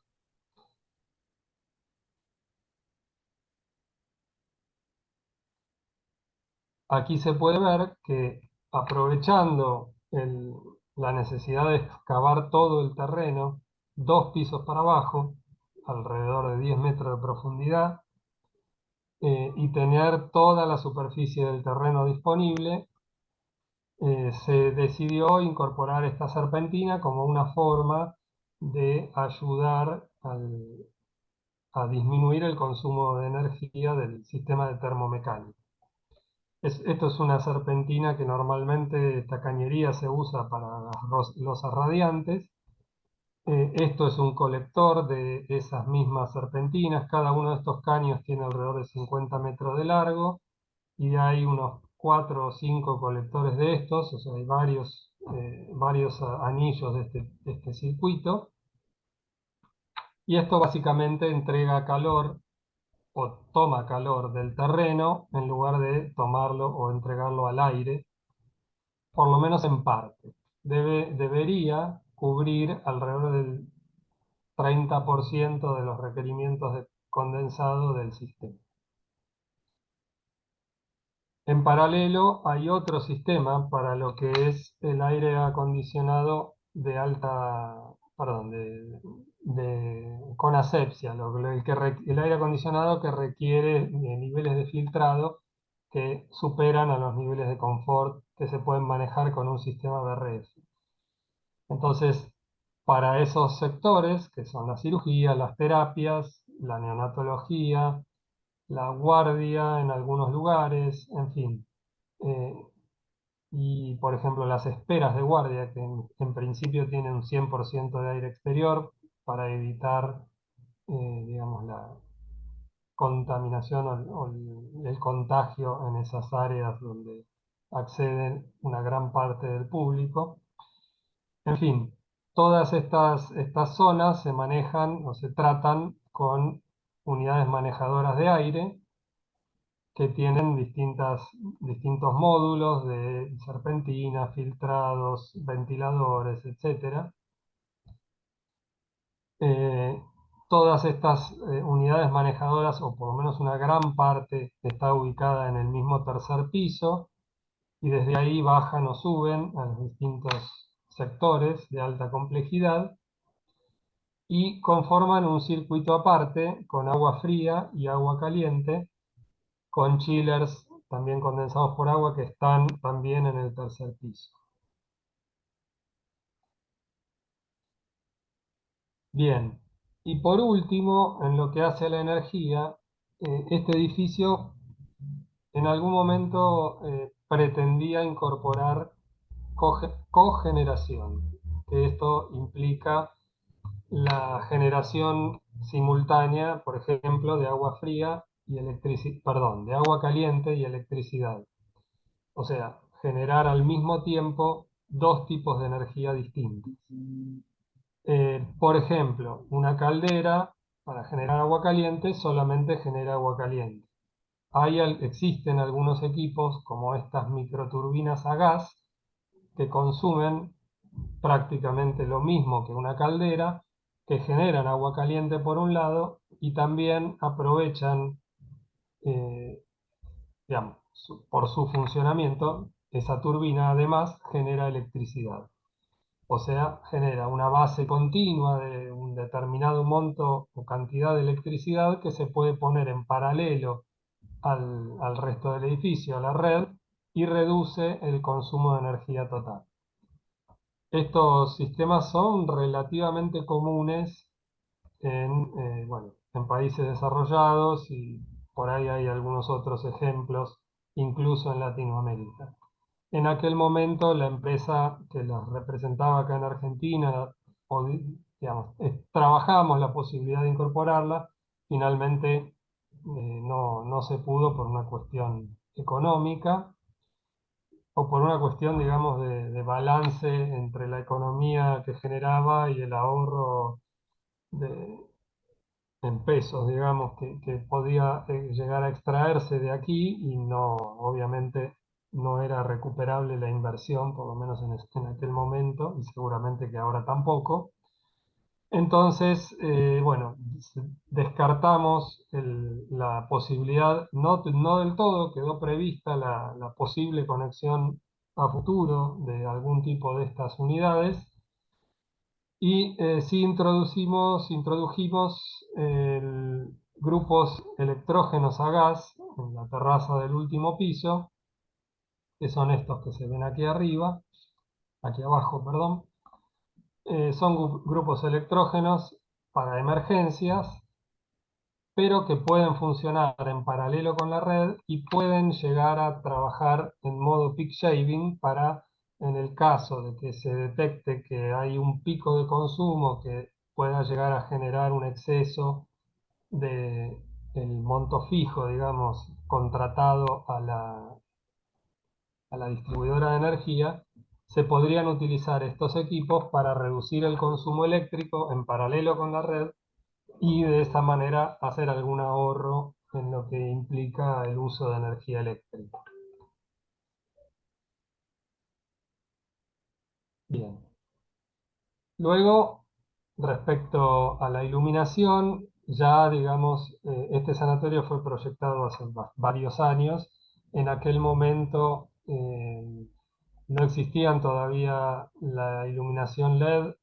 Aquí se puede ver que aprovechando la necesidad de excavar todo el terreno, 2 pisos para abajo, alrededor de 10 metros de profundidad, y tener toda la superficie del terreno disponible, se decidió incorporar esta serpentina como una forma de ayudar a disminuir el consumo de energía del sistema de termomecánica. Esto es una serpentina que normalmente esta cañería se usa para las losas radiantes. Esto es un colector de esas mismas serpentinas. Cada uno de estos caños tiene alrededor de 50 metros de largo y hay unos 4 o 5 colectores de estos, o sea, hay varios anillos de este circuito. Y esto básicamente entrega calor o toma calor del terreno en lugar de tomarlo o entregarlo al aire, por lo menos en parte. Debería cubrir alrededor del 30% de los requerimientos de condensado del sistema. En paralelo hay otro sistema para lo que es el aire acondicionado de alta, perdón, con asepsia, el aire acondicionado que requiere niveles de filtrado que superan a los niveles de confort que se pueden manejar con un sistema BRS. Entonces, para esos sectores, que son la cirugía, las terapias, la neonatología, la guardia en algunos lugares, en fin, eh, y por ejemplo las esperas de guardia, que en principio tienen un 100% de aire exterior para evitar, digamos, la contaminación o el contagio en esas áreas donde acceden una gran parte del público. En fin, todas estas zonas se manejan o se tratan con unidades manejadoras de aire que tienen distintos módulos de serpentina, filtrados, ventiladores, etc. Eh, Todas estas unidades manejadoras, o por lo menos una gran parte, está ubicada en el mismo tercer piso y desde ahí bajan o suben a los distintos sectores de alta complejidad y conforman un circuito aparte con agua fría y agua caliente, con chillers también condensados por agua que están también en el tercer piso. Bien, y por último, en lo que hace a la energía, este edificio en algún momento pretendía incorporar cogeneración, que esto implica la generación simultánea, por ejemplo, de agua fría y perdón, de agua caliente y electricidad. O sea, generar al mismo tiempo dos tipos de energía distintos. Por ejemplo, una caldera para generar agua caliente solamente genera agua caliente. Existen algunos equipos como estas microturbinas a gas que consumen prácticamente lo mismo que una caldera, que generan agua caliente por un lado y también aprovechan, eh, digamos, por su funcionamiento, esa turbina además genera electricidad. O sea, genera una base continua de un determinado monto o cantidad de electricidad que se puede poner en paralelo al resto del edificio, a la red, y reduce el consumo de energía total. Estos sistemas son relativamente comunes en países desarrollados y por ahí hay algunos otros ejemplos, incluso en Latinoamérica. En aquel momento la empresa que los representaba acá en Argentina, digamos, trabajábamos la posibilidad de incorporarla, finalmente no se pudo por una cuestión económica o por una cuestión, digamos, de balance entre la economía que generaba y el ahorro de, en pesos, digamos, que podía llegar a extraerse de aquí y no, obviamente, no era recuperable la inversión, por lo menos en aquel momento, y seguramente que ahora tampoco. Entonces, bueno, descartamos la posibilidad, no del todo, quedó prevista la posible conexión a futuro de algún tipo de estas unidades, y sí introdujimos grupos electrógenos a gas en la terraza del último piso, que son estos que se ven aquí arriba, aquí abajo, perdón. Son grupos electrógenos para emergencias pero que pueden funcionar en paralelo con la red y pueden llegar a trabajar en modo peak shaving para, en el caso de que se detecte que hay un pico de consumo que pueda llegar a generar un exceso de el monto fijo, digamos, contratado a la distribuidora de energía, se podrían utilizar estos equipos para reducir el consumo eléctrico en paralelo con la red y de esa manera hacer algún ahorro en lo que implica el uso de energía eléctrica. Bien. Luego, respecto a la iluminación, ya digamos, este sanatorio fue proyectado hace varios años. En aquel momento no existían todavía la iluminación LED,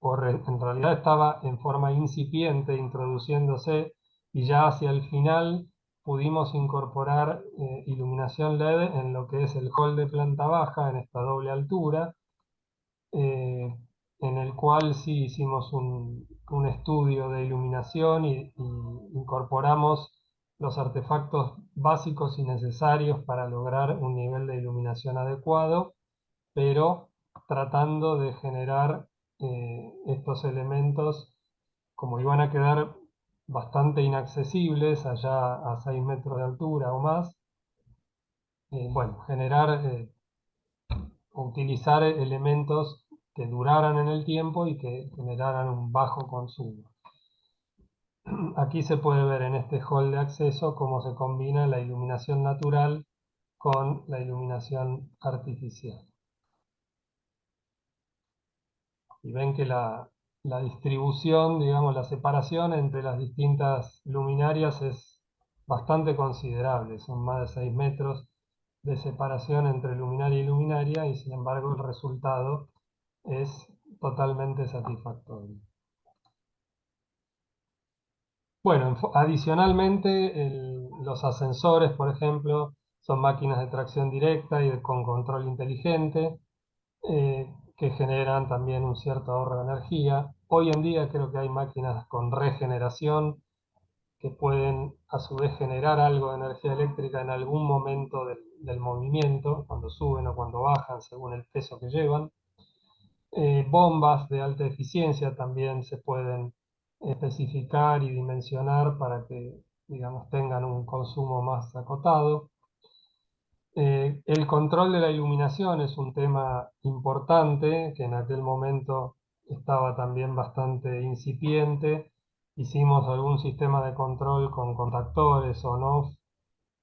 en realidad estaba en forma incipiente introduciéndose y ya hacia el final pudimos incorporar iluminación LED en lo que es el hall de planta baja, en esta doble altura, eh, en el cual sí hicimos un estudio de iluminación y incorporamos los artefactos básicos y necesarios para lograr un nivel de iluminación adecuado, pero tratando de generar estos elementos, como iban a quedar bastante inaccesibles, allá a 6 metros de altura o más, bueno, generar o utilizar elementos que duraran en el tiempo y que generaran un bajo consumo. Aquí se puede ver en este hall de acceso cómo se combina la iluminación natural con la iluminación artificial. Y ven que la distribución, digamos, la separación entre las distintas luminarias es bastante considerable. Son más de 6 metros de separación entre luminaria y luminaria y sin embargo el resultado es totalmente satisfactorio. Bueno, adicionalmente los ascensores, por ejemplo, son máquinas de tracción directa y con control inteligente, que generan también un cierto ahorro de energía. Hoy en día creo que hay máquinas con regeneración que pueden a su vez generar algo de energía eléctrica en algún momento del movimiento, cuando suben o cuando bajan, según el peso que llevan. Bombas de alta eficiencia también se pueden especificar y dimensionar para que, digamos, tengan un consumo más acotado. El control de la iluminación es un tema importante que en aquel momento estaba también bastante incipiente. Hicimos algún sistema de control con contactores on-off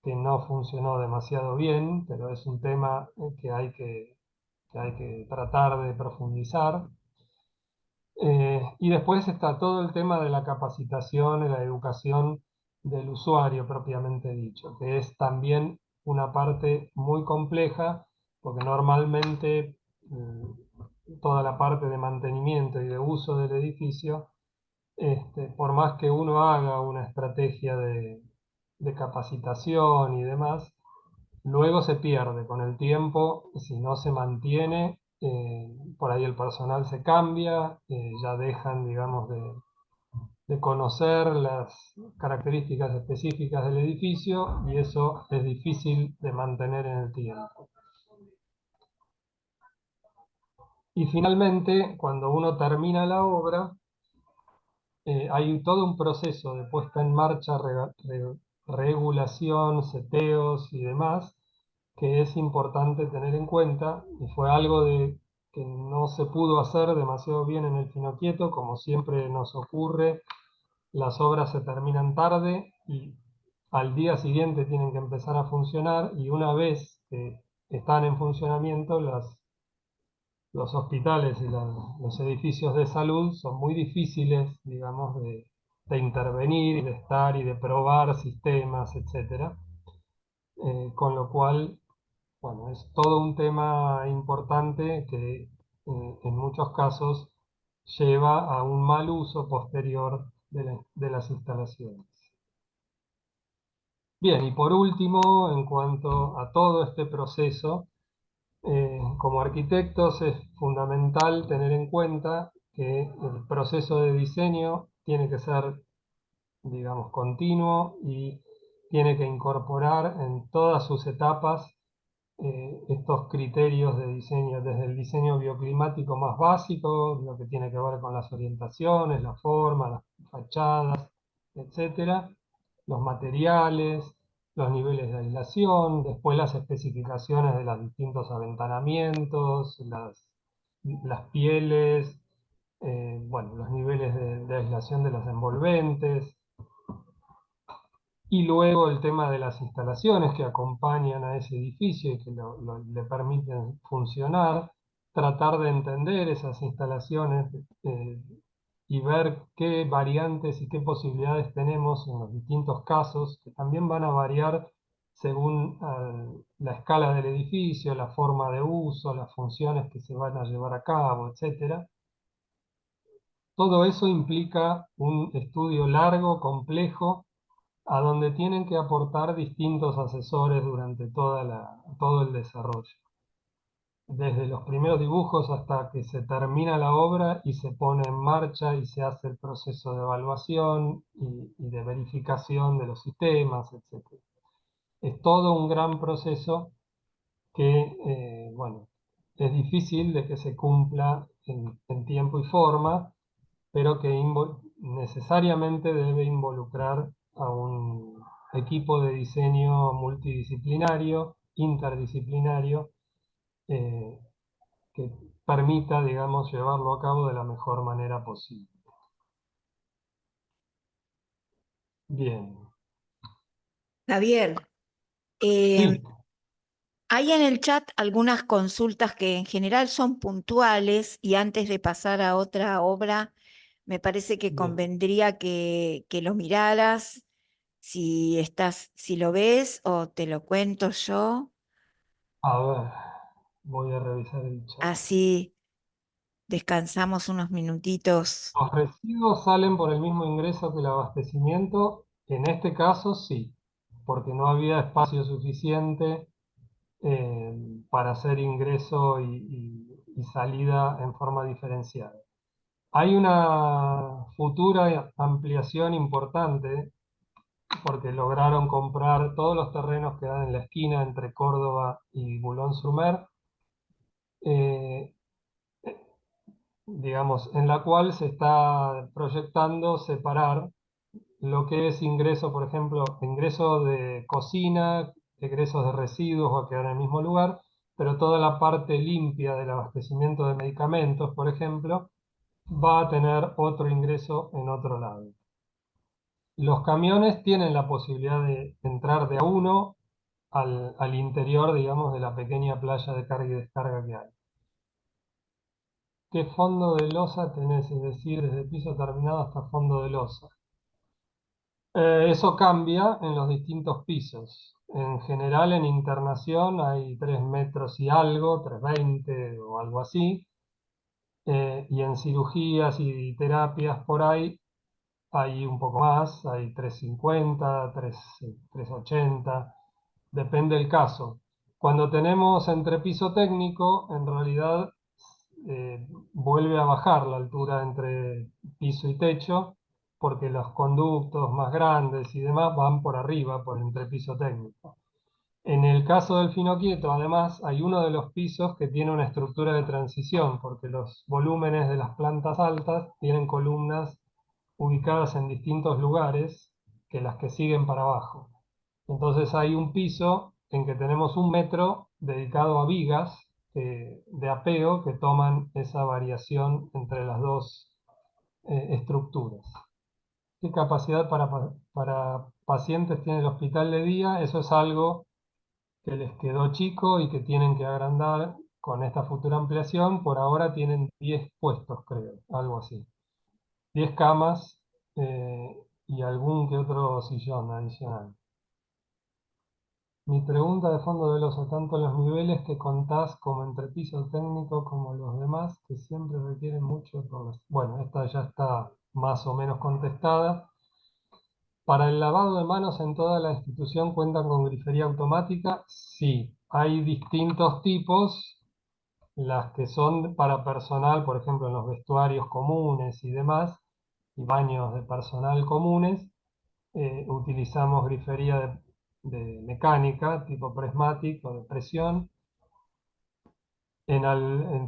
que no funcionó demasiado bien, pero es un tema que hay que tratar de profundizar. Y después está todo el tema de la capacitación y la educación del usuario propiamente dicho, que es también una parte muy compleja, porque normalmente toda la parte de mantenimiento y de uso del edificio, por más que uno haga una estrategia de capacitación y demás, luego se pierde con el tiempo, si no se mantiene, por ahí el personal se cambia, ya dejan, digamos, de conocer las características específicas del edificio y eso es difícil de mantener en el tiempo. Y finalmente, cuando uno termina la obra, hay todo un proceso de puesta en marcha, regulación, seteos y demás, que es importante tener en cuenta, y fue algo que no se pudo hacer demasiado bien en el Finoquieto, como siempre nos ocurre, las obras se terminan tarde y al día siguiente tienen que empezar a funcionar, y una vez que están en funcionamiento, los hospitales y los edificios de salud son muy difíciles, digamos, de intervenir y de estar y de probar sistemas, etcétera. Con lo cual, bueno, es todo un tema importante que en muchos casos lleva a un mal uso posterior de las instalaciones. Bien, y por último, en cuanto a todo este proceso, como arquitectos es fundamental tener en cuenta que el proceso de diseño tiene que ser digamos, continuo y tiene que incorporar en todas sus etapas estos criterios de diseño, desde el diseño bioclimático más básico, lo que tiene que ver con las orientaciones, la forma, las fachadas, etcétera, los materiales, los niveles de aislación, después las especificaciones de los distintos aventanamientos, las pieles, bueno, los niveles de aislación de los envolventes, y luego el tema de las instalaciones que acompañan a ese edificio y que le permiten funcionar, tratar de entender esas instalaciones y ver qué variantes y qué posibilidades tenemos en los distintos casos, que también van a variar según la escala del edificio, la forma de uso, las funciones que se van a llevar a cabo, etc. Todo eso implica un estudio largo, complejo, a donde tienen que aportar distintos asesores durante todo el desarrollo. Desde los primeros dibujos hasta que se termina la obra y se pone en marcha y se hace el proceso de evaluación y de verificación de los sistemas, etc. Es todo un gran proceso que, bueno, es difícil de que se cumpla en tiempo y forma, pero que necesariamente debe involucrar a un equipo de diseño multidisciplinario, interdisciplinario, eh, que permita, digamos, llevarlo a cabo de la mejor manera posible. Bien. Javier, Sí, hay en el chat algunas consultas que en general son puntuales y antes de pasar a otra obra, me parece que bien. convendría que lo miraras, si lo ves o te lo cuento yo, A ver, voy a revisar el chat. así descansamos unos minutitos. ¿Los residuos salen por el mismo ingreso que el abastecimiento? En este caso sí, porque no había espacio suficiente eh, para hacer ingreso y salida en forma diferenciada. Hay una futura ampliación importante porque lograron comprar todos los terrenos que dan en la esquina entre Córdoba y Boulogne-sur-Mer, eh, digamos, en la cual se está proyectando separar lo que es ingreso, por ejemplo, ingreso de cocina, egresos de residuos va a quedar en el mismo lugar, pero toda la parte limpia del abastecimiento de medicamentos, por ejemplo, va a tener otro ingreso en otro lado. Los camiones tienen la posibilidad de entrar de a uno al interior, digamos, de la pequeña playa de carga y descarga que hay. ¿Qué fondo de losa tenés? Es decir, desde piso terminado hasta fondo de losa. Eso cambia en los distintos pisos. En general, en internación hay 3 metros y algo, 3,20 o algo así. Y en cirugías y terapias por ahí hay un poco más, hay 3,50, 3,80, depende del caso. Cuando tenemos entrepiso técnico, en realidad vuelve a bajar la altura entre piso y techo, porque los conductos más grandes y demás van por arriba, por el entrepiso técnico. En el caso del Finoquieto, además, hay uno de los pisos que tiene una estructura de transición, porque los volúmenes de las plantas altas tienen columnas ubicadas en distintos lugares que las que siguen para abajo. Entonces hay un piso en que tenemos 1 metro dedicado a vigas de apeo que toman esa variación entre las dos estructuras. ¿Qué capacidad para pacientes tiene el hospital de día? Eso es algo que les quedó chico y que tienen que agrandar con esta futura ampliación. Por ahora tienen 10 puestos, creo, algo así. 10 camas y algún que otro sillón adicional. Mi pregunta de fondo de losa, tanto los niveles que contás como entre piso técnico como los demás, que siempre requieren mucho Bueno, esta ya está más o menos contestada. Para el lavado de manos en toda la institución cuentan con grifería automática. Sí, hay distintos tipos, las que son para personal, por ejemplo, en los vestuarios comunes y demás, y baños de personal comunes, utilizamos grifería de mecánica, tipo prismático o de presión.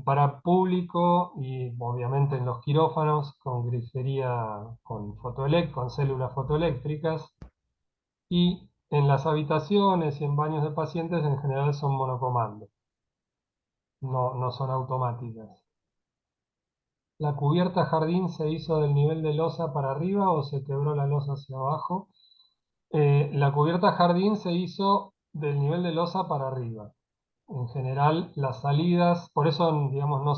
Para público y obviamente en los quirófanos con grifería con células fotoeléctricas, y en las habitaciones y en baños de pacientes en general son monocomando, no son automáticas. ¿La cubierta jardín se hizo del nivel de losa para arriba o se quebró la losa hacia abajo? La cubierta jardín se hizo del nivel de losa para arriba. En general, las salidas, por eso, digamos, no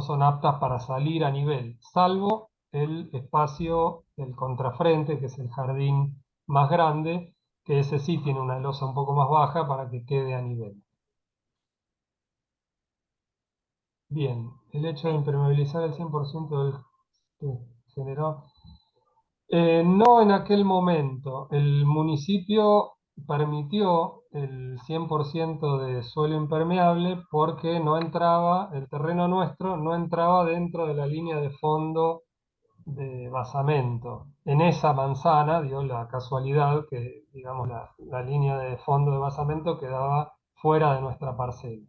son aptas para salir a nivel, salvo el espacio del contrafrente, que es el jardín más grande, que ese sí tiene una losa un poco más baja para que quede a nivel. Bien, el hecho de impermeabilizar el 100% del que generó. No en aquel momento. El municipio permitió el 100% de suelo impermeable porque no entraba, el terreno nuestro no entraba dentro de la línea de fondo de basamento. En esa manzana dio la casualidad que, digamos, la línea de fondo de basamento quedaba fuera de nuestra parcela.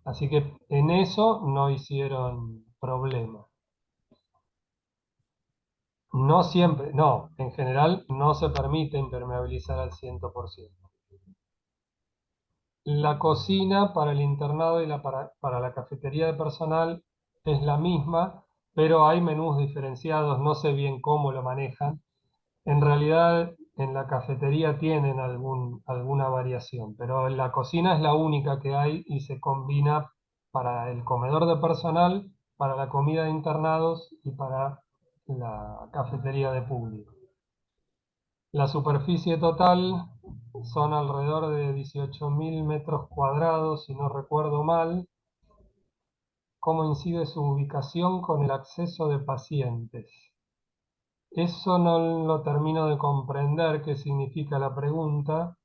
Así que en eso no hicieron problema. No siempre, no, en general no se permite impermeabilizar al 100%. La cocina para el internado y para la cafetería de personal es la misma, pero hay menús diferenciados, no sé bien cómo lo manejan. En realidad, en la cafetería tienen alguna variación, pero en la cocina es la única que hay y se combina para el comedor de personal, para la comida de internados y para la cafetería de público. La superficie total son alrededor de 18.000 metros cuadrados, si no recuerdo mal. ¿Cómo incide su ubicación con el acceso de pacientes? Eso no lo termino de comprender qué significa la pregunta.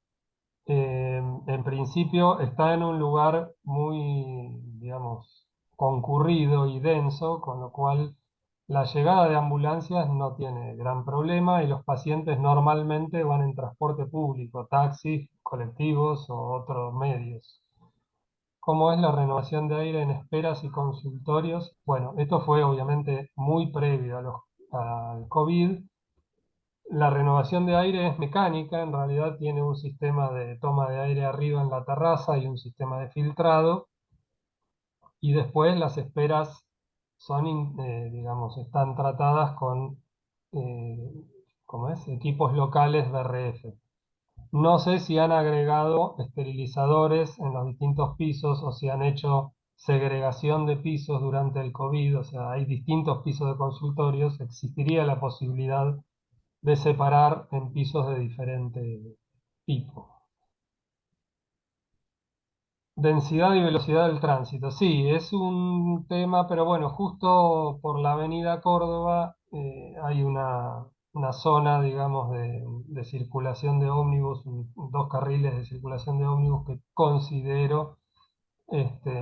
En principio está en un lugar muy, digamos, concurrido y denso, con lo cual la llegada de ambulancias no tiene gran problema y los pacientes normalmente van en transporte público, taxis, colectivos o otros medios. ¿Cómo es la renovación de aire en esperas y consultorios? Bueno, esto fue obviamente muy previo al COVID. La renovación de aire es mecánica, en realidad tiene un sistema de toma de aire arriba en la terraza y un sistema de filtrado, y después las esperas digamos, están tratadas con, eh, ¿cómo es? Equipos locales de RF. No sé si han agregado esterilizadores en los distintos pisos o si han hecho segregación de pisos durante el COVID, o sea, hay distintos pisos de consultorios, existiría la posibilidad de separar en pisos de diferente tipo. Densidad y velocidad del tránsito. Sí, es un tema, pero bueno, justo por la avenida Córdoba hay una zona, digamos, de circulación de ómnibus, dos carriles de circulación de ómnibus que considero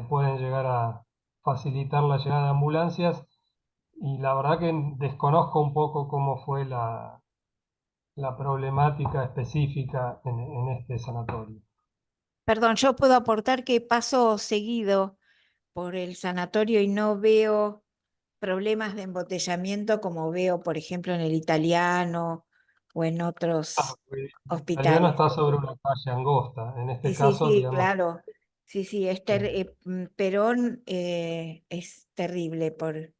pueden llegar a facilitar la llegada de ambulancias, y la verdad que desconozco un poco cómo fue la problemática específica en este sanatorio. Perdón, yo puedo aportar que paso seguido por el sanatorio y no veo problemas de embotellamiento como veo, por ejemplo, en el Italiano o en otros El italiano hospitales. está sobre una calle angosta, en este Sí, sí, caso, sí, digamos, claro. Sí, sí, Perón es terrible por,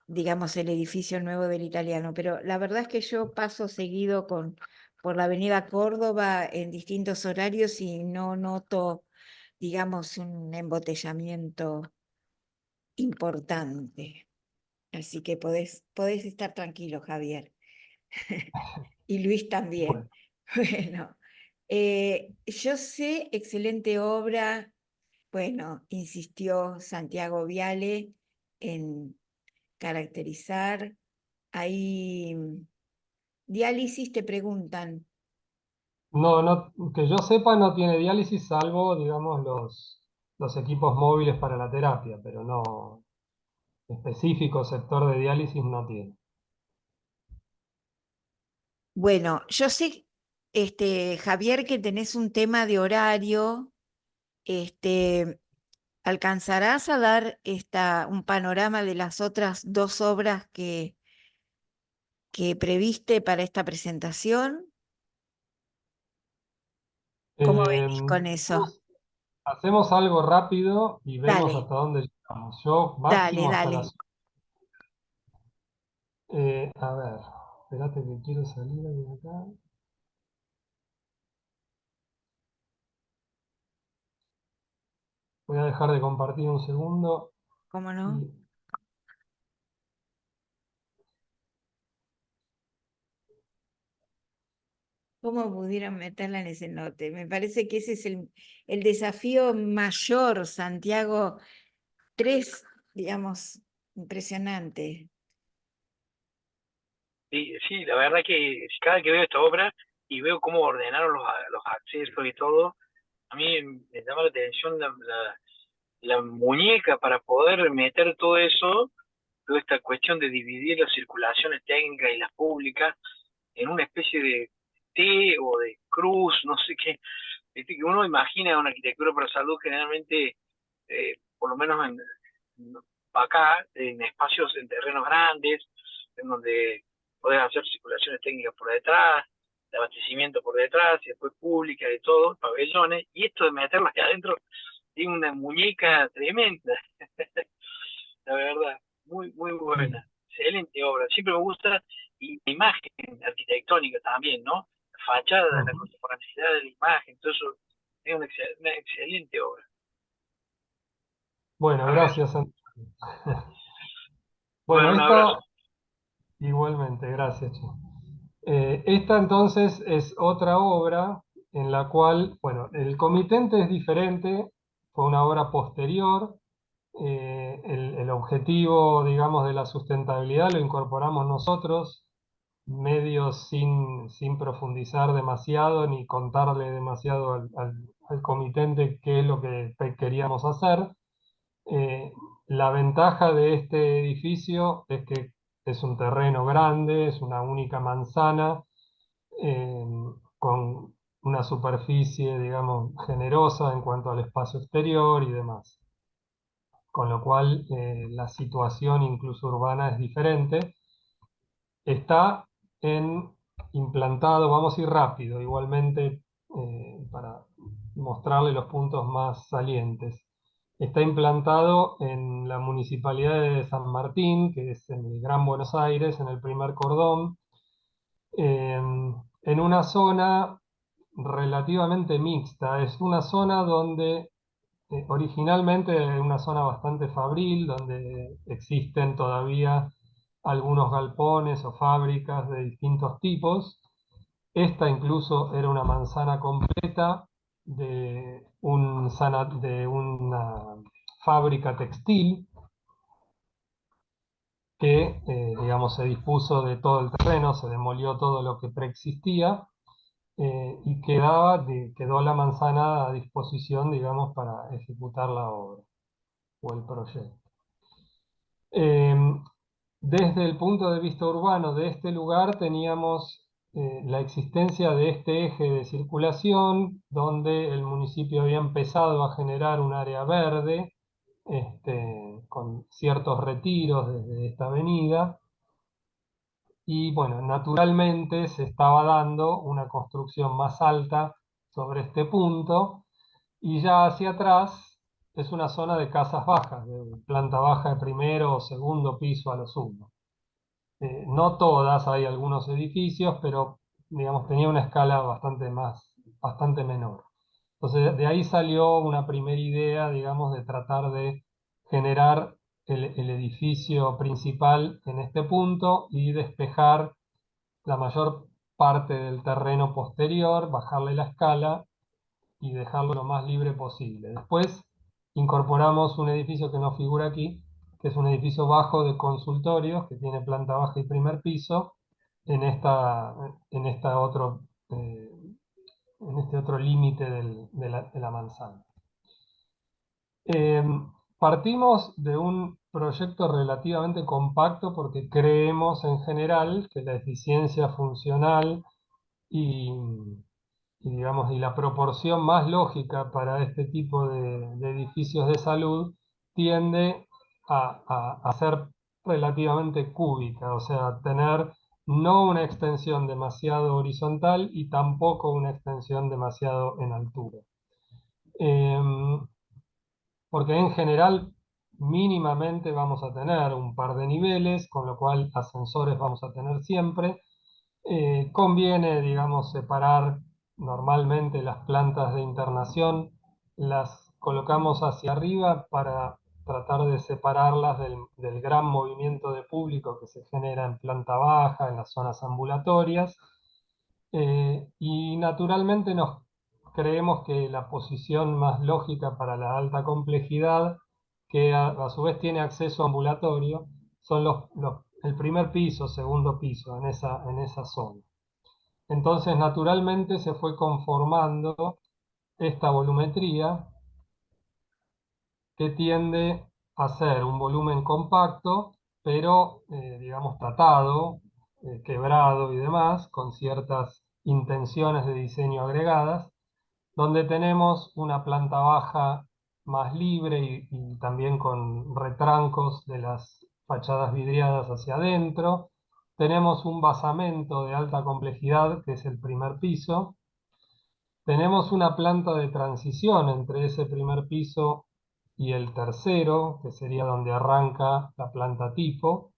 digamos, el edificio nuevo del Italiano, pero la verdad es que yo paso seguido por la avenida Córdoba en distintos horarios y no noto, digamos, un embotellamiento importante. Así que podés estar tranquilo, Javier. Y Luis también. bueno, Bueno, yo sé, excelente obra. Bueno, insistió Santiago Viale en caracterizar. Ahí, diálisis te preguntan. que yo sepa no tiene diálisis salvo, digamos, los equipos móviles para la terapia, pero no específico sector de diálisis no tiene. Bueno, yo sé, Javier, que tenés un tema de horario. ¿Alcanzarás a dar un panorama de las otras dos obras que previste para esta presentación? ¿Cómo venís con eso? Hacemos algo rápido y vemos Dale, hasta dónde llegamos. Yo dale, máximo hasta dale. las... a ver, espérate que quiero salir de acá. Voy a dejar de compartir un segundo. ¿Cómo no? Y, ¿Cómo pudieron meterla en ese note? Me parece que ese es el desafío mayor, Santiago. Tres, digamos, impresionante. Sí, sí, la verdad que cada que veo esta obra y veo cómo ordenaron los accesos y todo, a mí me llama la atención la muñeca para poder meter todo eso, toda esta cuestión de dividir las circulaciones técnicas y las públicas en una especie de T o de cruz, no sé qué. Viste que uno imagina una arquitectura para salud generalmente, por lo menos acá, en espacios, en terrenos grandes, en donde podés hacer circulaciones técnicas por detrás, de abastecimiento por detrás, y después pública y todo, pabellones, y esto de meterlas que adentro tiene una muñeca tremenda, la verdad, muy, muy buena, excelente obra, siempre me gusta, y la imagen arquitectónica también, ¿no? La fachada, la ujú. contemporaneidad de la imagen, todo eso, es una excelente obra. Bueno, gracias, Santiago. Bueno, Bueno, un esta abrazo. igualmente, gracias, Che. Esta entonces es otra obra en la cual, bueno, el comitente es diferente, fue una obra posterior. El objetivo, digamos, de la sustentabilidad lo incorporamos nosotros, medio sin profundizar demasiado ni contarle demasiado al comitente qué es lo que queríamos hacer. La ventaja de este edificio es que es un terreno grande, es una única manzana, eh, con una superficie, digamos, generosa en cuanto al espacio exterior y demás. Con lo cual la situación incluso urbana es diferente. Está implantado, vamos a ir rápido, igualmente para mostrarle los puntos más salientes. Está implantado en la municipalidad de San Martín, que es en el Gran Buenos Aires, en el primer cordón, en una zona relativamente mixta. Es una zona donde originalmente es una zona bastante fabril, donde existen todavía algunos galpones o fábricas de distintos tipos. Esta incluso era una manzana completa de una fábrica textil que, digamos, se dispuso de todo el terreno, se demolió todo lo que preexistía y quedó la manzana a disposición, digamos, para ejecutar la obra o el proyecto. Desde el punto de vista urbano de este lugar teníamos la existencia de este eje de circulación donde el municipio había empezado a generar un área verde con ciertos retiros desde esta avenida y bueno, naturalmente se estaba dando una construcción más alta sobre este punto y ya hacia atrás es una zona de casas bajas, de planta baja de primero o segundo piso a lo sumo. No todas, hay algunos edificios, pero digamos tenía una escala bastante menor. Entonces de ahí salió una primera idea, digamos, de tratar de generar el edificio principal en este punto y despejar la mayor parte del terreno posterior, bajarle la escala y dejarlo lo más libre posible. Después incorporamos un edificio que no figura aquí, que es un edificio bajo de consultorios, que tiene planta baja y primer piso, en, esta, en, esta otro, eh, en este otro límite de la manzana. Partimos de un proyecto relativamente compacto porque creemos en general que la eficiencia funcional y, digamos, y la proporción más lógica para este tipo de edificios de salud tiende a ser relativamente cúbica, o sea, tener no una extensión demasiado horizontal y tampoco una extensión demasiado en altura. Porque en general mínimamente vamos a tener un par de niveles, con lo cual ascensores vamos a tener siempre. Conviene, digamos, separar normalmente las plantas de internación, las colocamos hacia arriba para tratar de separarlas del gran movimiento de público que se genera en planta baja, en las zonas ambulatorias. Y naturalmente nos creemos que la posición más lógica para la alta complejidad, que a su vez tiene acceso ambulatorio, son el primer piso, segundo piso, en esa zona. Entonces, naturalmente se fue conformando esta volumetría que tiende a ser un volumen compacto, pero, digamos, tratado, quebrado y demás, con ciertas intenciones de diseño agregadas, donde tenemos una planta baja más libre y también con retrancos de las fachadas vidriadas hacia adentro. Tenemos un basamento de alta complejidad, que es el primer piso. Tenemos una planta de transición entre ese primer piso y el tercero, que sería donde arranca la planta tipo.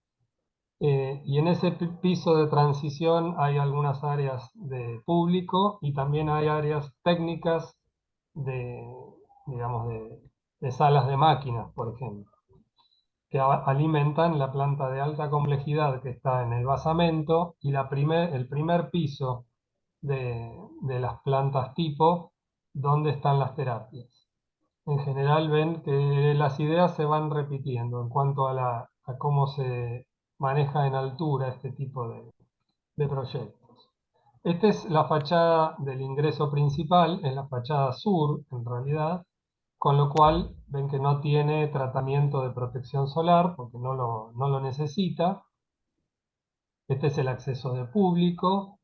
Y en ese piso de transición hay algunas áreas de público y también hay áreas técnicas de, digamos, de salas de máquinas, por ejemplo, que alimentan la planta de alta complejidad que está en el basamento y el primer piso de las plantas tipo, donde están las terapias. En general ven que las ideas se van repitiendo en cuanto a cómo se maneja en altura este tipo de proyectos. Esta es la fachada del ingreso principal, es la fachada sur en realidad, con lo cual ven que no tiene tratamiento de protección solar porque no lo necesita. Este es el acceso de público,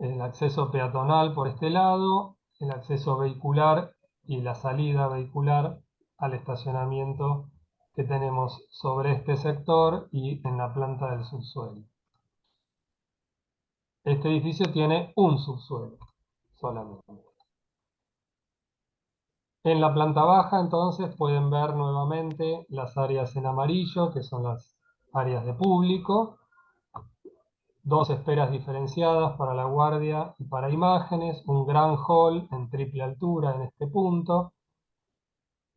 el acceso peatonal por este lado, el acceso vehicular y la salida vehicular al estacionamiento que tenemos sobre este sector y en la planta del subsuelo. Este edificio tiene un subsuelo solamente. En la planta baja, entonces, pueden ver nuevamente las áreas en amarillo, que son las áreas de público, dos esperas diferenciadas para la guardia y para imágenes, un gran hall en triple altura en este punto.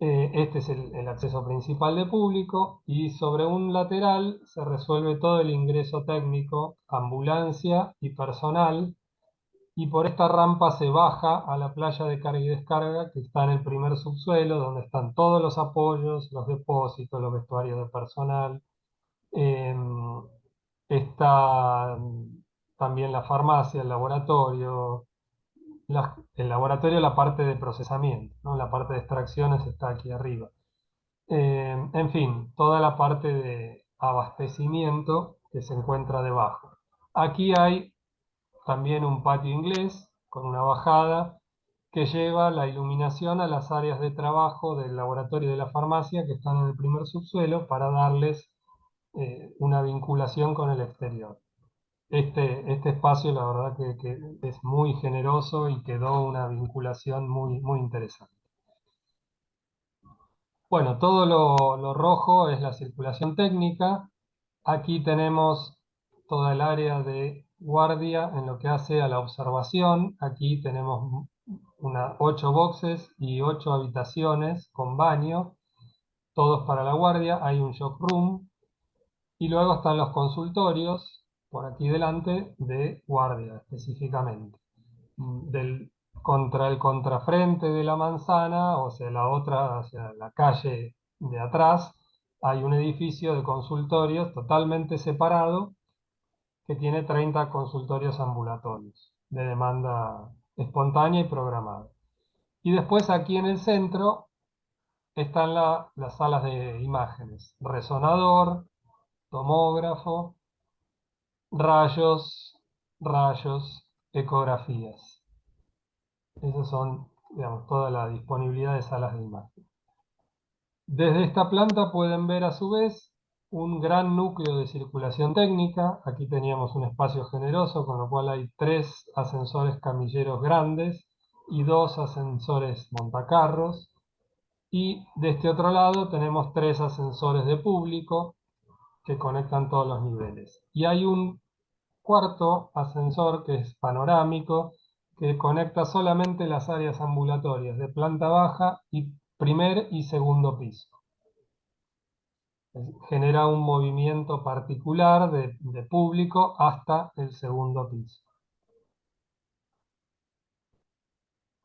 Este es el acceso principal de público y sobre un lateral se resuelve todo el ingreso técnico, ambulancia y personal, y por esta rampa se baja a la playa de carga y descarga que está en el primer subsuelo, donde están todos los apoyos, los depósitos, los vestuarios de personal. Está también la farmacia, el laboratorio. El laboratorio, la parte de procesamiento, ¿no? La parte de extracciones está aquí arriba. En fin, toda la parte de abastecimiento que se encuentra debajo. Aquí hay también un patio inglés con una bajada que lleva la iluminación a las áreas de trabajo del laboratorio y de la farmacia que están en el primer subsuelo para darles una vinculación con el exterior. Este espacio la verdad que es muy generoso y quedó una vinculación muy interesante. Bueno, todo lo rojo es la circulación técnica. Aquí tenemos toda el área de guardia en lo que hace a la observación. Aquí tenemos 8 boxes y 8 habitaciones con baño, todos para la guardia. Hay un shock room y luego están los consultorios, por aquí delante, de guardia específicamente. Contra el contrafrente de la manzana, o sea, hacia la calle de atrás, hay un edificio de consultorios totalmente separado que tiene 30 consultorios ambulatorios de demanda espontánea y programada. Y después aquí en el centro están las salas de imágenes, resonador, tomógrafo, rayos, ecografías. Esas son, digamos, toda la disponibilidad de salas de imagen. Desde esta planta pueden ver a su vez un gran núcleo de circulación técnica. Aquí teníamos un espacio generoso, con lo cual hay 3 ascensores camilleros grandes y 2 ascensores montacarros. Y de este otro lado tenemos 3 ascensores de público que conectan todos los niveles. Y hay un cuarto ascensor que es panorámico, que conecta solamente las áreas ambulatorias de planta baja y primer y segundo piso. Genera un movimiento particular de público hasta el segundo piso.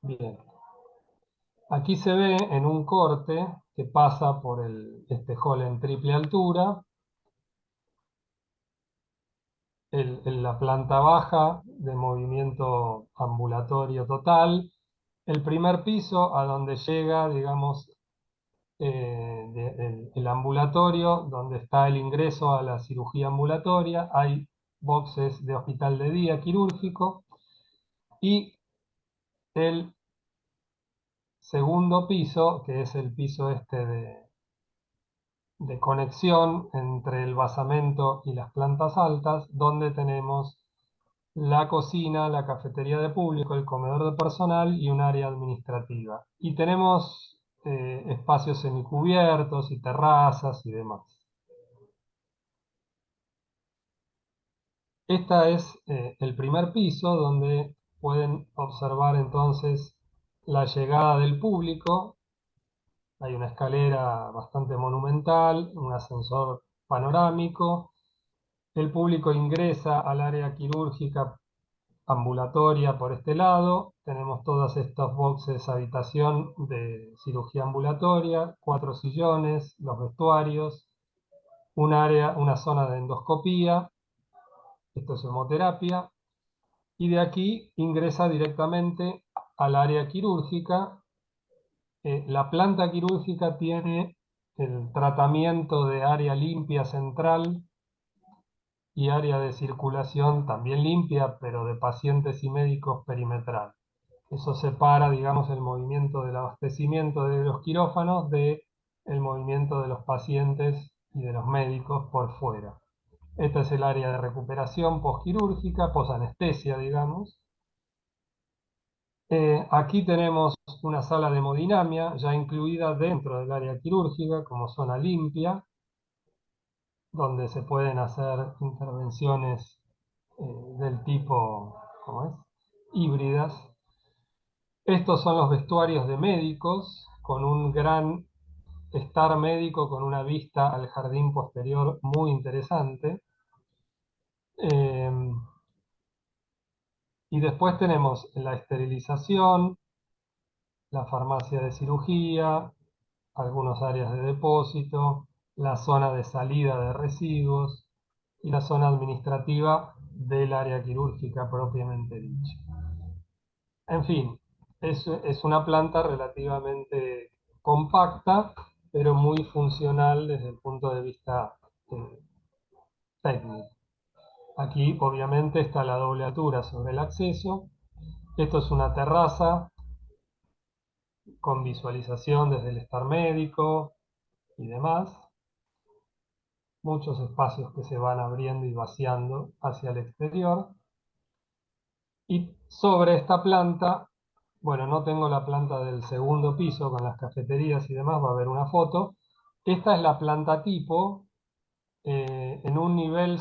Bien. Aquí se ve en un corte que pasa por este hall en triple altura, la planta baja de movimiento ambulatorio total, el primer piso a donde llega, digamos, el ambulatorio, donde está el ingreso a la cirugía ambulatoria, hay boxes de hospital de día quirúrgico, y el segundo piso, que es el piso este de conexión entre el basamento y las plantas altas, donde tenemos la cocina, la cafetería de público, el comedor de personal y un área administrativa. Y tenemos espacios semicubiertos y terrazas y demás. Este es el primer piso, donde pueden observar entonces la llegada del público. Hay una escalera bastante monumental, un ascensor panorámico. El público ingresa al área quirúrgica ambulatoria por este lado. Tenemos todos estos boxes habitación de cirugía ambulatoria, 4 sillones, los vestuarios, una zona de endoscopía, esto es hemoterapia, y de aquí ingresa directamente al área quirúrgica. La planta quirúrgica tiene el tratamiento de área limpia central y área de circulación también limpia, pero de pacientes y médicos perimetral. Eso separa, digamos, el movimiento del abastecimiento de los quirófanos del movimiento de los pacientes y de los médicos por fuera. Esta es el área de recuperación posquirúrgica, posanestesia, digamos. Aquí tenemos una sala de hemodinamia ya incluida dentro del área quirúrgica como zona limpia, donde se pueden hacer intervenciones del tipo, ¿cómo es?, híbridas. Estos son los vestuarios de médicos, con un gran estar médico con una vista al jardín posterior muy interesante. Y después tenemos la esterilización, la farmacia de cirugía, algunas áreas de depósito, la zona de salida de residuos y la zona administrativa del área quirúrgica propiamente dicha. En fin, es una planta relativamente compacta, pero muy funcional desde el punto de vista técnico. Aquí obviamente está la doble altura sobre el acceso. Esto es una terraza con visualización desde el estar médico y demás. Muchos espacios que se van abriendo y vaciando hacia el exterior. Y sobre esta planta, bueno, no tengo la planta del segundo piso con las cafeterías y demás, va a haber una foto. Esta es la planta tipo. En un nivel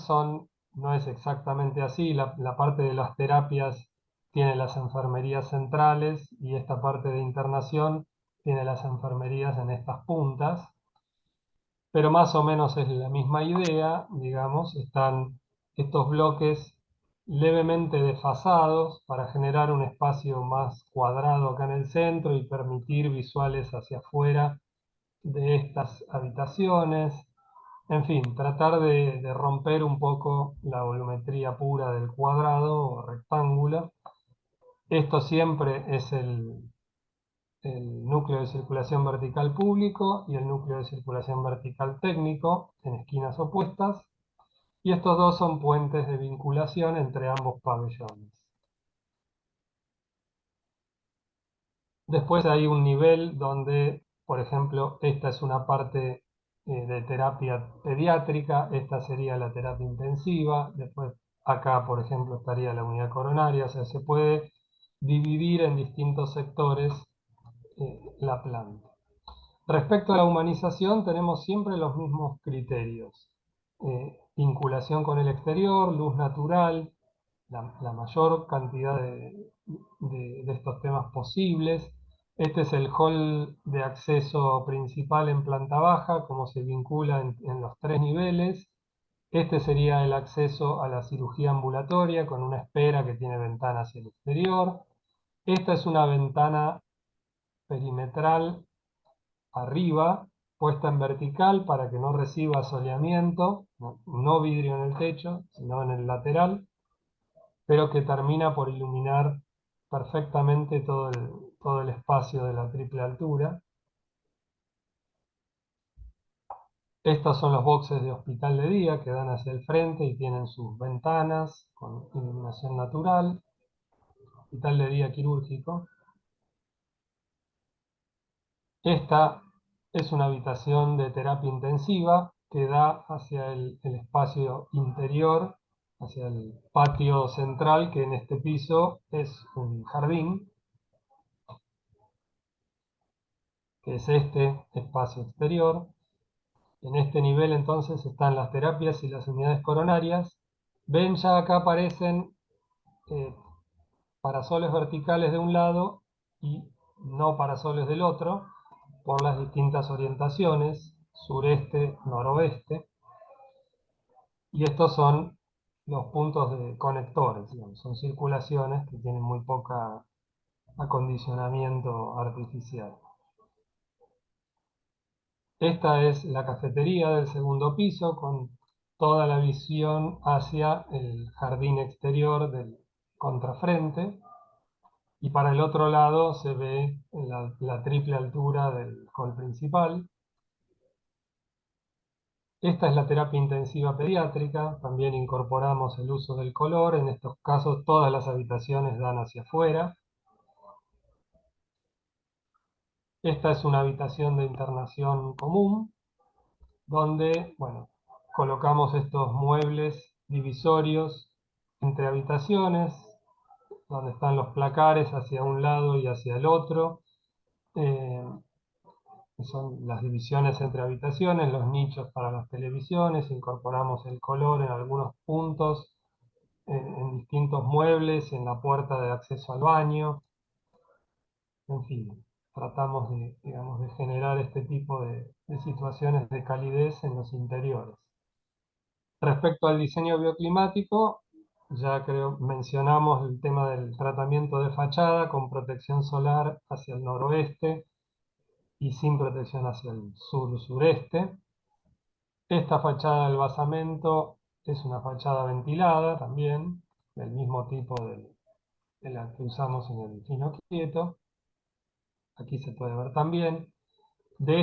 no es exactamente así, la parte de las terapias tiene las enfermerías centrales y esta parte de internación tiene las enfermerías en estas puntas, pero más o menos es la misma idea, digamos, están estos bloques levemente desfasados para generar un espacio más cuadrado acá en el centro y permitir visuales hacia afuera de estas habitaciones. En fin, tratar de romper un poco la volumetría pura del cuadrado o rectángulo. Esto siempre es el núcleo de circulación vertical público y el núcleo de circulación vertical técnico en esquinas opuestas, y estos dos son puentes de vinculación entre ambos pabellones. Después hay un nivel donde, por ejemplo, esta es una parte de terapia pediátrica, esta sería la terapia intensiva, después acá, por ejemplo, estaría la unidad coronaria, o sea, se puede dividir en distintos sectores la planta. Respecto a la humanización, tenemos siempre los mismos criterios. Vinculación con el exterior, luz natural, la mayor cantidad de estos temas posibles. Este es el hall de acceso principal en planta baja, como se vincula en los 3 niveles. Este sería el acceso a la cirugía ambulatoria con una espera que tiene ventana hacia el exterior. Esta es una ventana perimetral arriba, puesta en vertical para que no reciba soleamiento, no vidrio en el techo, sino en el lateral, pero que termina por iluminar perfectamente todo el espacio de la triple altura. Estos son los boxes de hospital de día que dan hacia el frente y tienen sus ventanas con iluminación natural. Hospital de día quirúrgico. Esta es una habitación de terapia intensiva que da hacia el espacio interior, hacia el patio central, que en este piso es un jardín, que es este espacio exterior. En este nivel entonces están las terapias y las unidades coronarias. Ven, ya acá aparecen parasoles verticales de un lado y no parasoles del otro, por las distintas orientaciones, sureste, noroeste. Y estos son los puntos de conectores, digamos, son circulaciones que tienen muy poca acondicionamiento artificial. Esta es la cafetería del segundo piso con toda la visión hacia el jardín exterior del contrafrente, y para el otro lado se ve la triple altura del hall principal. Esta es la terapia intensiva pediátrica, también incorporamos el uso del color, en estos casos todas las habitaciones dan hacia afuera. Esta es una habitación de internación común, donde, bueno, colocamos estos muebles divisorios entre habitaciones, donde están los placares hacia un lado y hacia el otro. Son las divisiones entre habitaciones, los nichos para las televisiones, incorporamos el color en algunos puntos, en distintos muebles, en la puerta de acceso al baño, en fin, tratamos de, digamos, de generar este tipo de situaciones de calidez en los interiores. Respecto al diseño bioclimático, ya creo mencionamos el tema del tratamiento de fachada con protección solar hacia el noroeste y sin protección hacia el sur-sureste. Esta fachada del basamento es una fachada ventilada también, del mismo tipo de la que usamos en el fino quieto. Aquí se puede ver también. De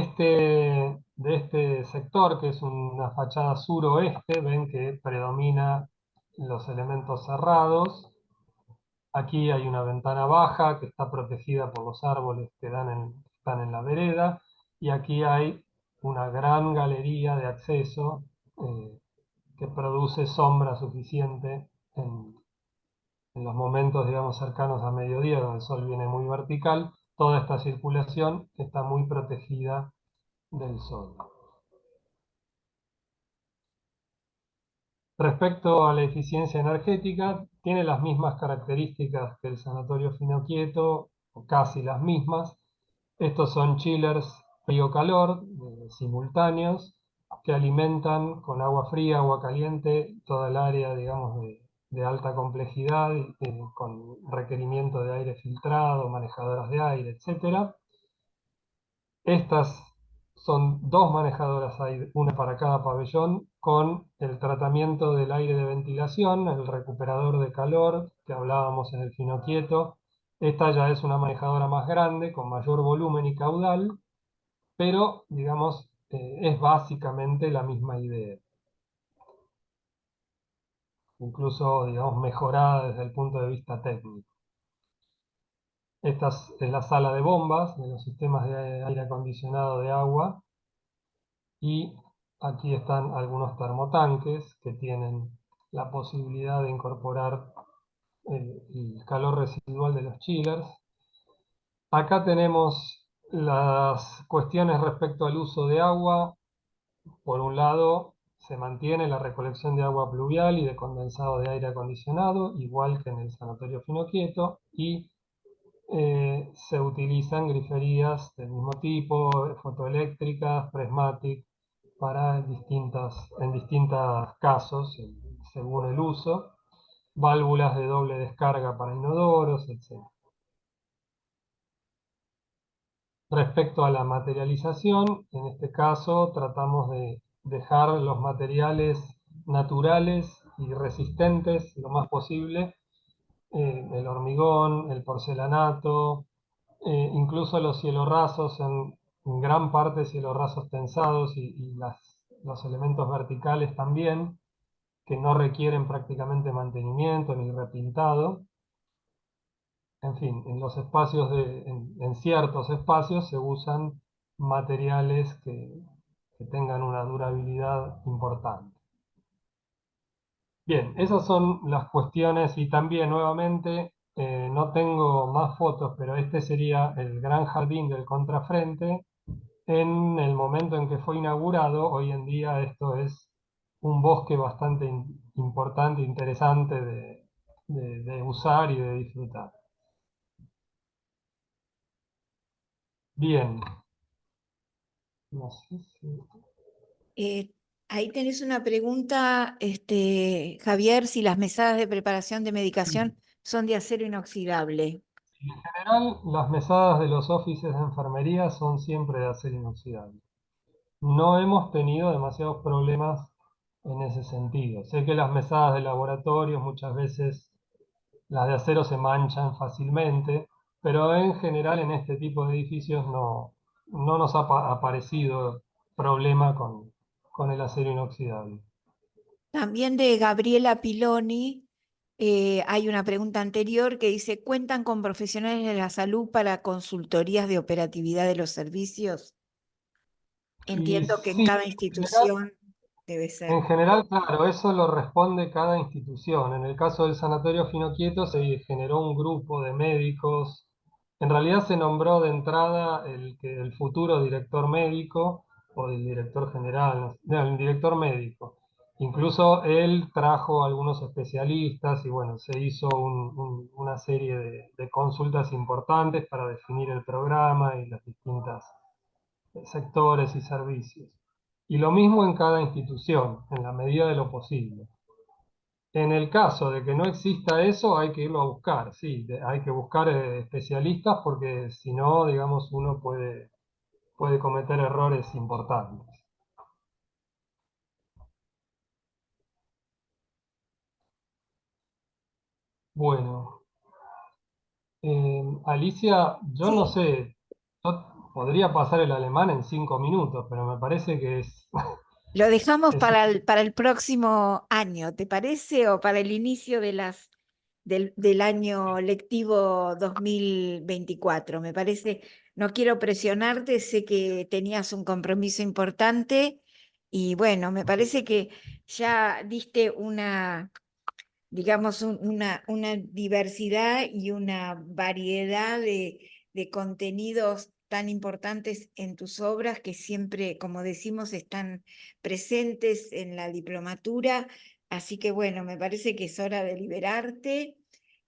este sector, que es una fachada suroeste, ven que predomina los elementos cerrados. Aquí hay una ventana baja que está protegida por los árboles que están en la vereda, y aquí hay una gran galería de acceso que produce sombra suficiente en los momentos, digamos, cercanos a mediodía, donde el sol viene muy vertical. Toda esta circulación está muy protegida del sol. Respecto a la eficiencia energética, tiene las mismas características que el sanatorio fino quieto, o casi las mismas. Estos son chillers frío-calor simultáneos que alimentan con agua fría, agua caliente, toda el área, digamos, de alta complejidad, con requerimiento de aire filtrado, manejadoras de aire, etc. Estas son dos manejadoras, una para cada pabellón, con el tratamiento del aire de ventilación, el recuperador de calor que hablábamos en el fino quieto, Esta ya es una manejadora más grande, con mayor volumen y caudal, pero, digamos, es básicamente la misma idea. Incluso, digamos, mejorada desde el punto de vista técnico. Esta es la sala de bombas de los sistemas de aire acondicionado de agua. Y aquí están algunos termotanques que tienen la posibilidad de incorporar el calor residual de los chillers. Acá tenemos las cuestiones respecto al uso de agua. Por un lado, se mantiene la recolección de agua pluvial y de condensado de aire acondicionado, igual que en el Sanatorio Finoquieto, y se utilizan griferías del mismo tipo, fotoeléctricas, prismatic, para en distintos casos, según el uso, válvulas de doble descarga para inodoros, etc. Respecto a la materialización, en este caso tratamos de dejar los materiales naturales y resistentes lo más posible, el hormigón, el porcelanato, incluso los cielorrasos, en gran parte cielorrasos tensados y los elementos verticales también, que no requieren prácticamente mantenimiento ni repintado. En fin, en los espacios en ciertos espacios se usan materiales que tengan una durabilidad importante. Bien, esas son las cuestiones y también nuevamente no tengo más fotos, pero este sería el gran jardín del contrafrente. En el momento en que fue inaugurado, hoy en día esto es un bosque bastante importante, interesante de usar y de disfrutar. Bien. No sé si... Ahí tenés una pregunta, Javier, si las mesadas de preparación de medicación son de acero inoxidable. En general, las mesadas de los offices de enfermería son siempre de acero inoxidable. No hemos tenido demasiados problemas en ese sentido. Sé que las mesadas de laboratorio muchas veces las de acero se manchan fácilmente, pero en general en este tipo de edificios no nos ha aparecido problema con el acero inoxidable. También de Gabriela Piloni, hay una pregunta anterior que dice, ¿cuentan con profesionales de la salud para consultorías de operatividad de los servicios? Y Entiendo que en sí, cada institución debe ser. en general, claro, eso lo responde cada institución. En el caso del Sanatorio Finoquieto se generó un grupo de médicos. En realidad se nombró de entrada el futuro director médico o el director general, no, el director médico. Incluso él trajo algunos especialistas y bueno, se hizo una serie de consultas importantes para definir el programa y las distintas sectores y servicios. Y lo mismo en cada institución, en la medida de lo posible. En el caso de que no exista eso, hay que irlo a buscar, sí, hay que buscar especialistas porque si no, digamos, uno puede cometer errores importantes. Bueno, Alicia, yo no Sí, sé, yo podría pasar el alemán en 5 minutos, pero me parece que lo dejamos es para el próximo año, ¿te parece? O para el inicio del año lectivo 2024. Me parece, no quiero presionarte, sé que tenías un compromiso importante y bueno, me parece que ya diste una, digamos, una diversidad y una variedad de contenidos tan importantes en tus obras que siempre, como decimos, están presentes en la diplomatura. Así que bueno, me parece que es hora de liberarte,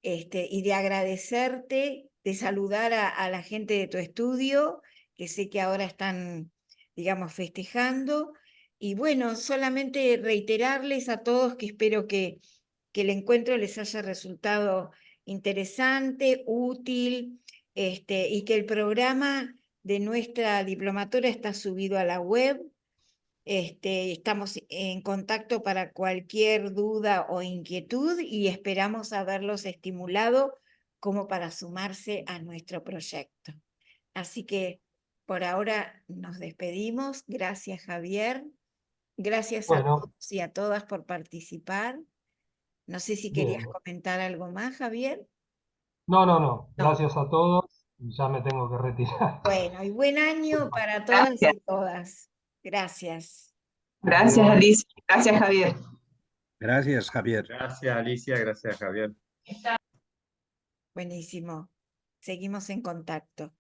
y de agradecerte, de saludar a la gente de tu estudio, que sé que ahora están, digamos, festejando. Y bueno, solamente reiterarles a todos que espero que el encuentro les haya resultado interesante, útil, y que el programa de nuestra diplomatura está subido a la web. Estamos en contacto para cualquier duda o inquietud y esperamos haberlos estimulado como para sumarse a nuestro proyecto. Así que por ahora nos despedimos. Gracias, Javier. Gracias a Bueno, todos y a todas por participar. No sé si bien. querías comentar algo más, Javier. No. No. Gracias a todos. Ya me tengo que retirar. Bueno, y buen año para todas Gracias. y todas. Gracias. Gracias, Adiós. Alicia. Gracias, Javier. Gracias, Javier. Gracias, Alicia, gracias, Javier. Buenísimo. Seguimos en contacto.